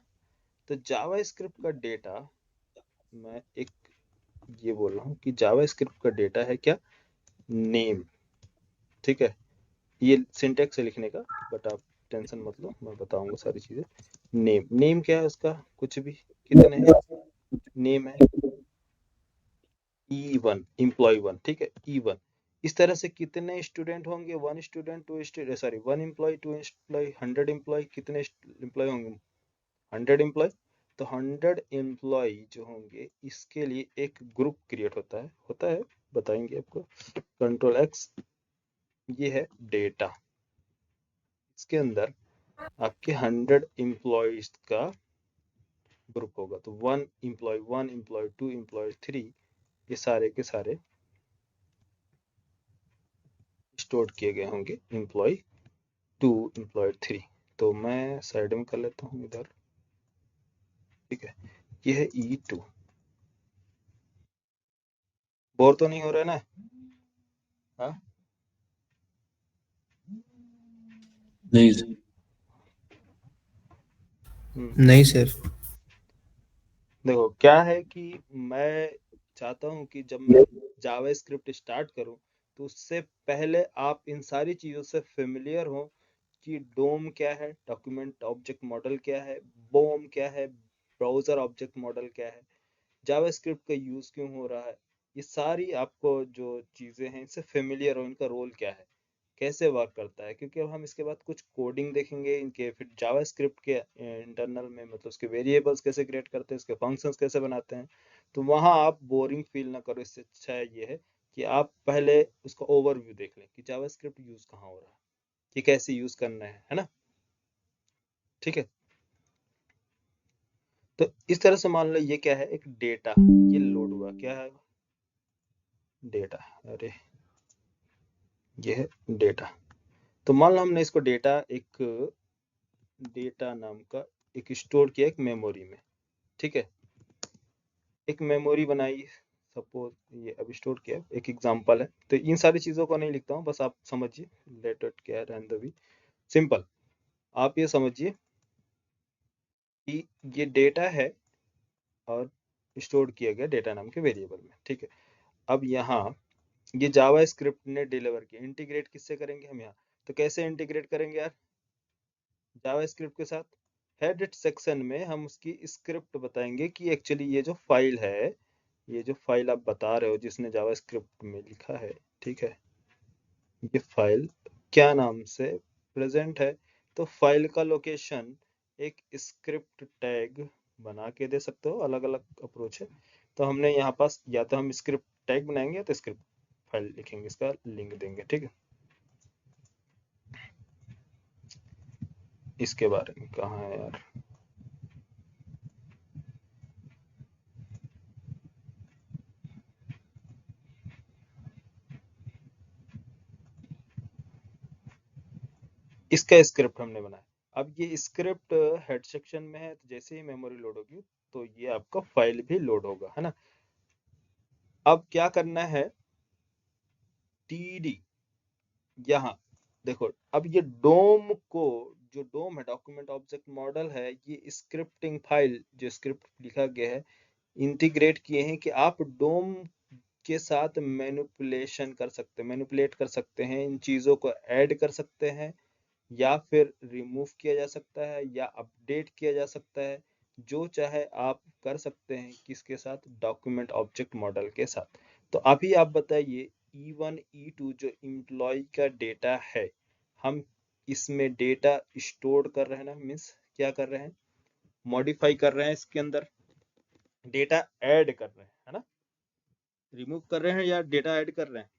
तो जावा स्क्रिप्ट का डेटा, मैं एक ये बोल रहा हूँ कि जावा स्क्रिप्ट का डेटा है क्या, नेम। ठीक है, ये सिंटेक्स है लिखने का, बट आप टेंशन मत लो, मैं बताऊंगा सारी चीजें। नेम, नेम क्या है उसका, कुछ भी, कितने हैं नेम है, E1 एम्प्लॉय वन, ठीक है E1। इस तरह से कितने स्टूडेंट होंगे, one student, two student, sorry one employee, two employee, 100 employee, कितने एम्प्लॉय होंगे, 100 एम्प्लॉय। तो 100 एम्प्लॉय जो होंगे इसके लिए एक ग्रुप क्रिएट होता है, बताएंगे आपको, कंट्रोल एक्स, ये है डेटा। इसके अंदर आपके 100 एम्प्लॉयज का ग्रुप होगा, तो 1 एम्प्लॉय, 1 एम्प्लॉय, 2 एम्प्लॉय, 3, ये सारे के सारे स्टोर किए गए होंगे एम्प्लॉय 2, एम्प्लॉय 3। तो मैं साइड में कर लेता हूँ इधर, ठीक है, ये है E2। बोर तो नहीं हो रहा है ना? हाँ, नहीं सर। हम्म। नहीं सर। देखो क्या है कि मैं चाहता हूँ कि जब मैं जावा स्क्रिप्ट स्टार्ट करूँ तो उससे पहले आप इन सारी चीज़ों से फेमिलियर हो कि डोम क्या है, डॉक्यूमेंट ऑब्जेक्ट मॉडल क्या है, बोम क्या है, ब्राउजर ऑब्जेक्ट मॉडल क्या है, जावास्क्रिप्ट का यूज क्यों हो रहा है, ये सारी आपको जो चीजें हैं इससे फेमिलियर हो, इनका रोल क्या है, कैसे वर्क करता है, क्योंकि अब हम इसके बाद कुछ कोडिंग देखेंगे इनके, फिर जावास्क्रिप्ट के इंटरनल में मतलब उसके वेरिएबल्स कैसे क्रिएट करते हैं, उसके फंक्शंस कैसे बनाते हैं। तो वहां आप बोरिंग फील ना करो, इससे अच्छा ये है कि आप पहले उसका ओवरव्यू देख लें कि जावास्क्रिप्ट यूज कहाँ हो रहा है, ये कैसे यूज करना है ना। ठीक है, तो इस तरह से मान लो ये क्या है, एक डेटा, ये लोड हुआ, क्या है, डेटा, अरे ये है डेटा। तो मान लो हमने इसको डेटा, एक डेटा नाम का एक स्टोर किया एक मेमोरी में, ठीक है, एक मेमोरी बनाई, सपोज ये अभी स्टोर किया, एक एग्जांपल है, तो इन सारी चीजों को नहीं लिखता हूँ, बस आप समझिए, लेट इट क्या रहने दो भी, सिंपल। आप ये समझिए कि ये डेटा है और स्टोर किया गया डेटा नाम के वेरिएबल में, ठीक है। अब यहाँ ये जावा स्क्रिप्ट ने डिलीवर किया, इंटीग्रेट किससे करेंगे हम यहाँ, तो कैसे इंटीग्रेट करेंगे यार, जावा स्क्रिप्ट के साथ हेड सेक्शन में हम उसकी स्क्रिप्ट बताएंगे कि एक्चुअली ये जो फाइल है, ये जो फाइल आप बता रहे हो जिसने जावा स्क्रिप्ट में लिखा है, ठीक है, ये फाइल क्या नाम से प्रेजेंट है। तो फाइल का लोकेशन एक स्क्रिप्ट टैग बना के दे सकते हो, अलग अलग अप्रोच है। तो हमने यहाँ पास या तो हम स्क्रिप्ट टैग बनाएंगे या तो स्क्रिप्ट फाइल लिखेंगे, इसका लिंक देंगे, ठीक है। इसके बारे में कहाँ है यार, इसका स्क्रिप्ट हमने बनाया। अब ये स्क्रिप्ट हेड सेक्शन में है, तो जैसे ही मेमोरी लोड होगी तो ये आपका फाइल भी लोड होगा, है ना। अब क्या करना है, टीडी, यहाँ देखो, अब ये डोम को, जो डोम है डॉक्यूमेंट ऑब्जेक्ट मॉडल है, ये स्क्रिप्टिंग फाइल जो स्क्रिप्ट लिखा गया है, इंटीग्रेट किए हैं कि आप डोम के साथ मैनिपुलेशन कर सकते हैं, मैनिपुलेट कर सकते हैं, इन चीजों को ऐड कर सकते हैं, या फिर रिमूव किया जा सकता है या अपडेट किया जा सकता है, जो चाहे आप कर सकते हैं किसके साथ, डॉक्यूमेंट ऑब्जेक्ट मॉडल के साथ। तो अभी आप बताइए, E1 E2 जो इम्प्लॉय का डेटा है, हम इसमें डेटा स्टोर कर रहे हैं ना, मीन्स क्या कर रहे हैं, मॉडिफाई कर रहे हैं, इसके अंदर डेटा ऐड कर रहे हैं, है ना, रिमूव कर रहे हैं या डेटा ऐड कर रहे हैं,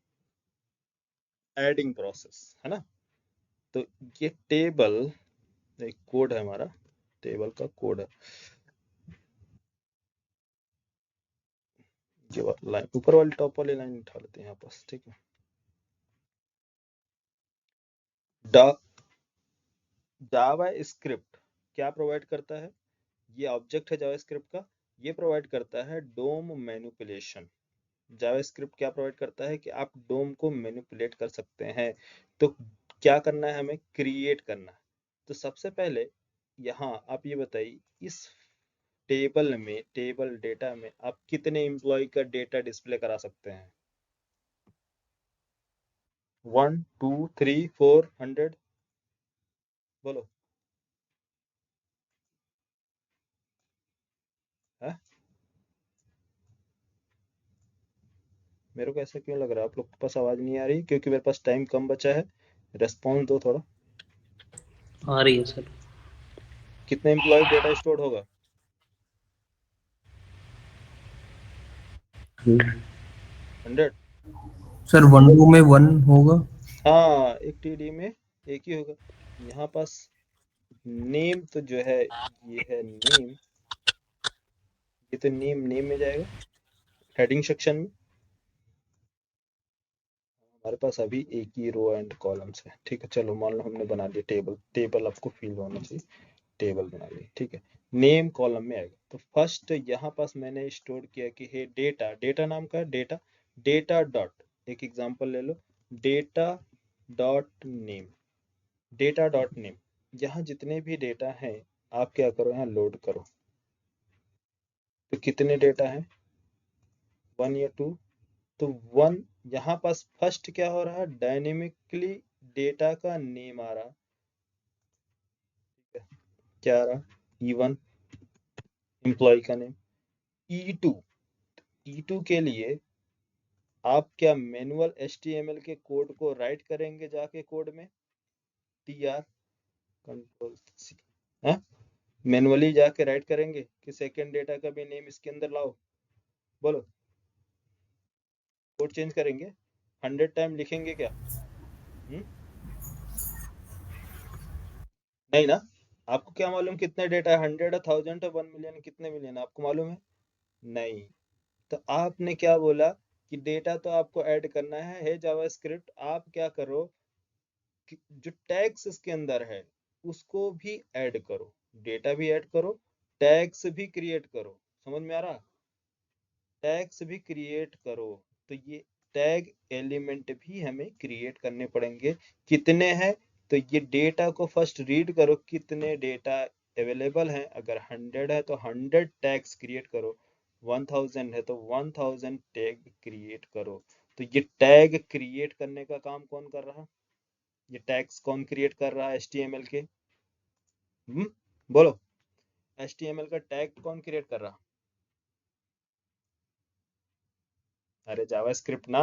एडिंग प्रोसेस, है ना। तो ये टेबल एक कोड है हमारा, टेबल का कोड है, ये लाइन ऊपर वाली टॉप वाली लाइन उठा लेते हैं यहाँ पास, ठीक है। जावा स्क्रिप्ट क्या प्रोवाइड करता है, ये ऑब्जेक्ट है जावा स्क्रिप्ट का, ये प्रोवाइड करता है डोम मैनिपुलेशन। जावा स्क्रिप्ट क्या प्रोवाइड करता है कि आप डोम को मैनिपुलेट कर सकते हैं। तो क्या करना है, हमें क्रिएट करना है। तो सबसे पहले यहाँ आप ये बताइए, इस टेबल डेटा में आप कितने एम्प्लॉय का डेटा डिस्प्ले करा सकते हैं? 1 2 3 4 100? बोलो। है? मेरे को ऐसा क्यों लग रहा है आप लोग के पास आवाज नहीं आ रही? क्योंकि मेरे पास टाइम कम बचा है। रेस्पॉन्स दो थोड़ा। आ रही है सर। कितने एम्प्लॉय डेटा स्टोर होगा? 100? सर वन रो में वन होगा। हाँ, एक टीडी में एक ही होगा। यहाँ पास नेम तो जो है, ये है नेम, ये तो नेम नेम में जाएगा, हेडिंग सेक्शन में। हमारे पास अभी एक ही रो एंड कॉलम्स है। ठीक है, चलो मान लो हमने बना लिया टेबल। टेबल आपको फील होना चाहिए। टेबल बना ली, ठीक है। नेम कॉलम में आएगा। तो फर्स्ट यहाँ पास मैंने स्टोर किया कि हे डेटा, डेटा नाम का डेटा, डेटा डॉट, एक एग्जांपल ले लो, data dot name, data dot name. यहाँ जितने भी डेटा हैं आप क्या करो, यहाँ लोड करो। तो कितने डेटा हैं? 1 या 2? तो 1। यहाँ पास फर्स्ट क्या हो रहा है, डायनेमिकली डेटा का नेम आ रहा है। क्या आ रहा? E1 एम्प्लॉय का नेम। E2, E2 के लिए आप क्या मैनुअल HTML के कोड को राइट करेंगे जाके कोड में, TR कंट्रोल C, हाँ, मैनुअली जाके राइट करेंगे कि सेकंड डेटा का भी नेम इसके अंदर लाओ? बोलो। कोड चेंज करेंगे? 100 टाइम लिखेंगे क्या? नहीं ना। आपको क्या मालूम कितने डेटा है, 100 है, 1000 है, 1 मिलियन, कितने मिलियन आपको मालूम है? नहीं। तो आपने क्या बोला कि डेटा तो आपको ऐड करना है जावास्क्रिप्ट, आप क्या करो कि जो टैग्स इसके अंदर है उसको भी ऐड करो, डेटा भी ऐड करो, टैग्स भी क्रिएट करो। समझ में आ रहा? टैग्स भी क्रिएट करो। तो ये टैग एलिमेंट भी हमें क्रिएट करने पड़ेंगे। कितने हैं? तो ये डेटा को फर्स्ट रीड करो, कितने डेटा अवेलेबल हैं। अगर 100 है तो 100 टैग्स क्रिएट करो, 1000 है तो 1000 टैग क्रिएट करो। तो ये टैग क्रिएट करने का काम कौन कर रहा? ये टैग्स कौन क्रिएट कर रहा है HTML के? बोलो। HTML का टैग कौन क्रिएट कर रहा? अरे जावास्क्रिप्ट ना।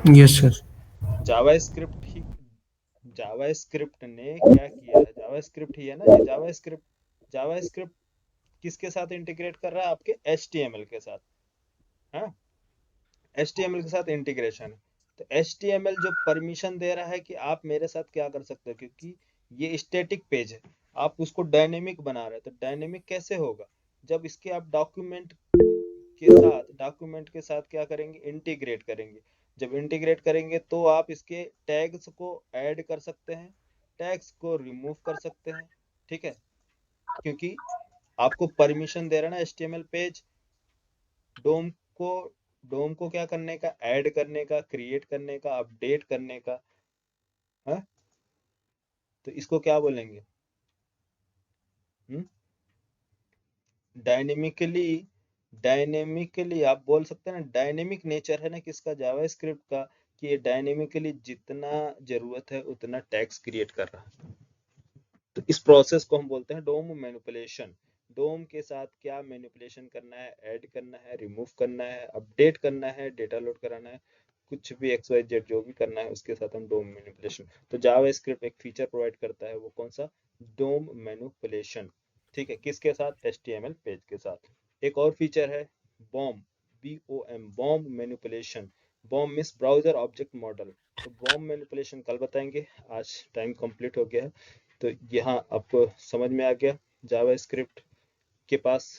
Yes sir. जावास्क्रिप्ट ही, जावास्क्रिप्ट ने क्या किया है, जावास्क्रिप्ट ही है ना ये जावास्क्रिप्ट। जावास्क्रिप्ट किसके साथ इंटीग्रेट कर रहा है? आपके HTML के साथ। हाँ, HTML के साथ इंटीग्रेशन है। तो HTML जो परमिशन दे रहा है कि आप मेरे साथ क्या कर सकते हो, क्योंकि ये स्टैटिक पेज है, आप उसको डायनेमिक बना रहे हैं। तो डायनेमिक कैसे होगा? जब इसके आप डॉक्यूमेंट के साथ क्या करेंगे, इंटीग्रेट करेंगे। जब इंटीग्रेट करेंगे तो आप इसके टैग्स को ऐड कर सकते हैं, टैग्स को रिमूव कर सकते हैं। ठीक है, क्योंकि आपको परमिशन दे रहा है ना HTML पेज, डोम को, डोम को क्या करने का, ऐड करने का, क्रिएट करने का, अपडेट करने का। है? तो इसको क्या बोलेंगे? डायनेमिकली, डायनेमिकली आप बोल सकते हैं ना, डायनेमिक नेचर है ना किसका, जावास्क्रिप्ट का, कि ये डायनेमिकली जितना जरूरत है उतना टैग्स क्रिएट कर रहा है। तो इस प्रोसेस को हम बोलते हैं डोम मैनिपुलेशन। डोम के साथ क्या मैनिपुलेशन करना है, ऐड करना है, रिमूव करना है, अपडेट करना है, डेटा लोड कराना है, कुछ भी XYZ जो भी करना है उसके साथ हम डोम मैनिपुलेशन। तो जावास्क्रिप्ट एक फीचर प्रोवाइड करता है, वो कौन सा? डोम मैनिपुलेशन। ठीक है, किसके साथ? HTML पेज के साथ। एक और फीचर है BOM, BOM, BOM manipulation. BOM means browser object model. तो बॉम मैनिपुलेशन कल बताएंगे, आज टाइम कंप्लीट हो गया है। तो यहाँ आपको समझ में आ गया जावास्क्रिप्ट के पास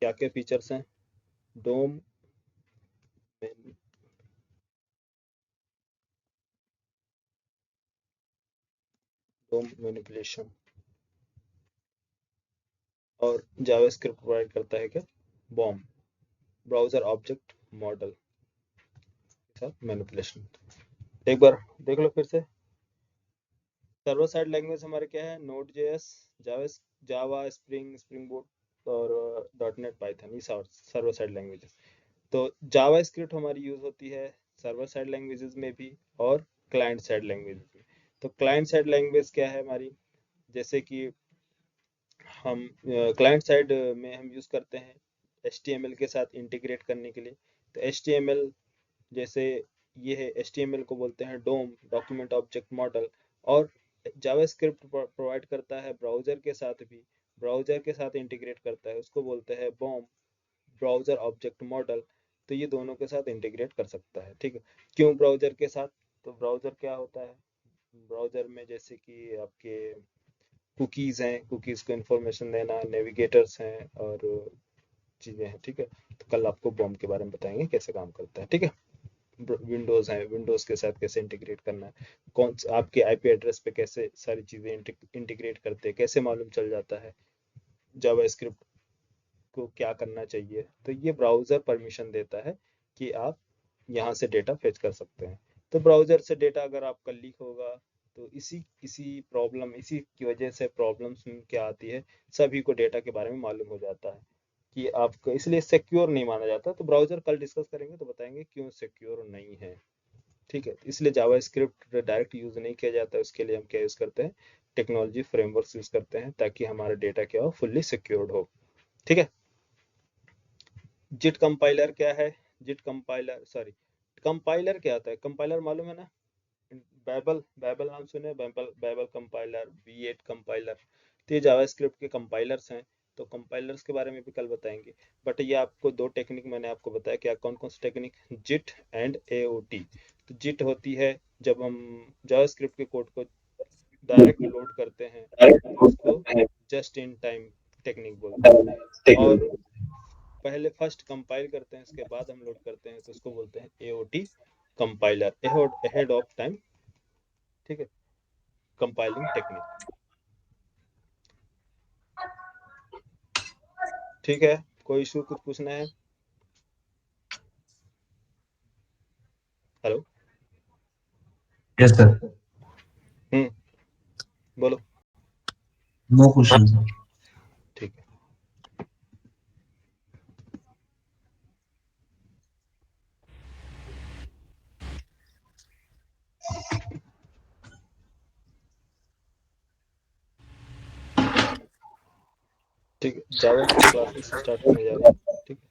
क्या क्या फीचर्स हैं। डोम डोम मैनिपुलेशन, और जावास्क्रिप्ट प्रोवाइड करता है क्या? BOM, browser object model. साथ मैनिपुलेशन। एक बार देख लो फिर से। सर्वर साइड लैंग्वेज हमारे क्या है, नोड जेएस, जावा, स्प्रिंग बूट और डॉटनेट पाइथन, ये सर्वर साइड लैंग्वेजेस। तो जावा स्क्रिप्ट हमारी यूज होती है सर्वर साइड लैंग्वेजेस में भी और क्लाइंट साइड लैंग्वेजेस में। तो क्लाइंट साइड लैंग्वेज क्या है हमारी, जैसे कि हम क्लाइंट साइड में हम यूज करते हैं HTML के साथ इंटीग्रेट करने के लिए। तो HTML जैसे ये है, HTML को बोलते हैं डोम, डॉक्यूमेंट ऑब्जेक्ट मॉडल। और जावास्क्रिप्ट प्रोवाइड करता है ब्राउजर के साथ भी, ब्राउजर के साथ इंटीग्रेट करता है, उसको बोलते हैं बॉम, ब्राउजर ऑब्जेक्ट मॉडल। तो ये दोनों के साथ इंटीग्रेट कर सकता है, ठीक है। क्यों ब्राउजर के साथ, तो ब्राउजर क्या होता है, ब्राउजर में जैसे कि आपके कुकीज़ हैं, कुकीज़ को इन्फॉर्मेशन देना, नेविगेटर्स हैं और चीज़ें हैं, ठीक है। तो कल आपको बॉम के बारे में बताएंगे कैसे काम करता है, ठीक है। विंडोज़ हैं, विंडोज़ के साथ कैसे इंटीग्रेट करना है, कौन आपके आईपी एड्रेस पे कैसे सारी चीज़ें इंटीग्रेट करते हैं, कैसे मालूम चल जाता है जावास्क्रिप्ट को क्या करना चाहिए। तो ये ब्राउज़र परमिशन देता है कि आप यहाँ से डेटा फेच कर सकते हैं। तो ब्राउज़र से डेटा अगर आपका लीक होगा तो इसी प्रॉब्लम, इसी की वजह से प्रॉब्लम्स क्या आती है, सभी को डेटा के बारे में मालूम हो जाता है कि आपको, इसलिए सिक्योर नहीं माना जाता। तो ब्राउज़र कल डिस्कस करेंगे तो बताएंगे क्यों सिक्योर नहीं है, ठीक है। इसलिए जावास्क्रिप्ट डायरेक्ट यूज़ नहीं किया जाता है, उसके लिए हम क्या यूज़ करते हैं, टेक्नोलॉजी फ्रेमवर्क्स यूज़ करते हैं ताकि हमारा डेटा क्या हो, फुल्ली सिक्योर्ड हो, ठीक है। जिट कंपाइलर क्या है, जिट कंपाइलर, सॉरी, कंपाइलर क्या होता है, कंपाइलर मालूम है ना, बैबल नाम सुने, बैबल कंपाइलर, V8 कंपाइलर। तो ये जावास्क्रिप्ट के कंपाइलर्स हैं। तो कंपाइलर्स के बारे में भी कल बताएंगे। बट ये आपको दो टेक्निक मैंने आपको बताया, क्या कौन कौन सी टेक्निक, जिट एंड AOT। तो जिट होती है जब हम जावास्क्रिप्ट के कोड को डायरेक्ट लोड करते हैं तो उसको जस्ट इन टाइम टेक्निक बोलते हैं। और पहले फर्स्ट कंपाइल करते हैं, इसके बाद हम लोड करते हैं, तो उसको बोलते हैं AOT compiler, ahead of time, ठीक है, कंपाइलिंग टेक्निक, ठीक है। कोई इशू, कुछ पूछना है? हेलो। Yes sir. बोलो। No question. ठीक है। ठीक है, जावा की क्लासेस स्टार्ट होने जा रही है।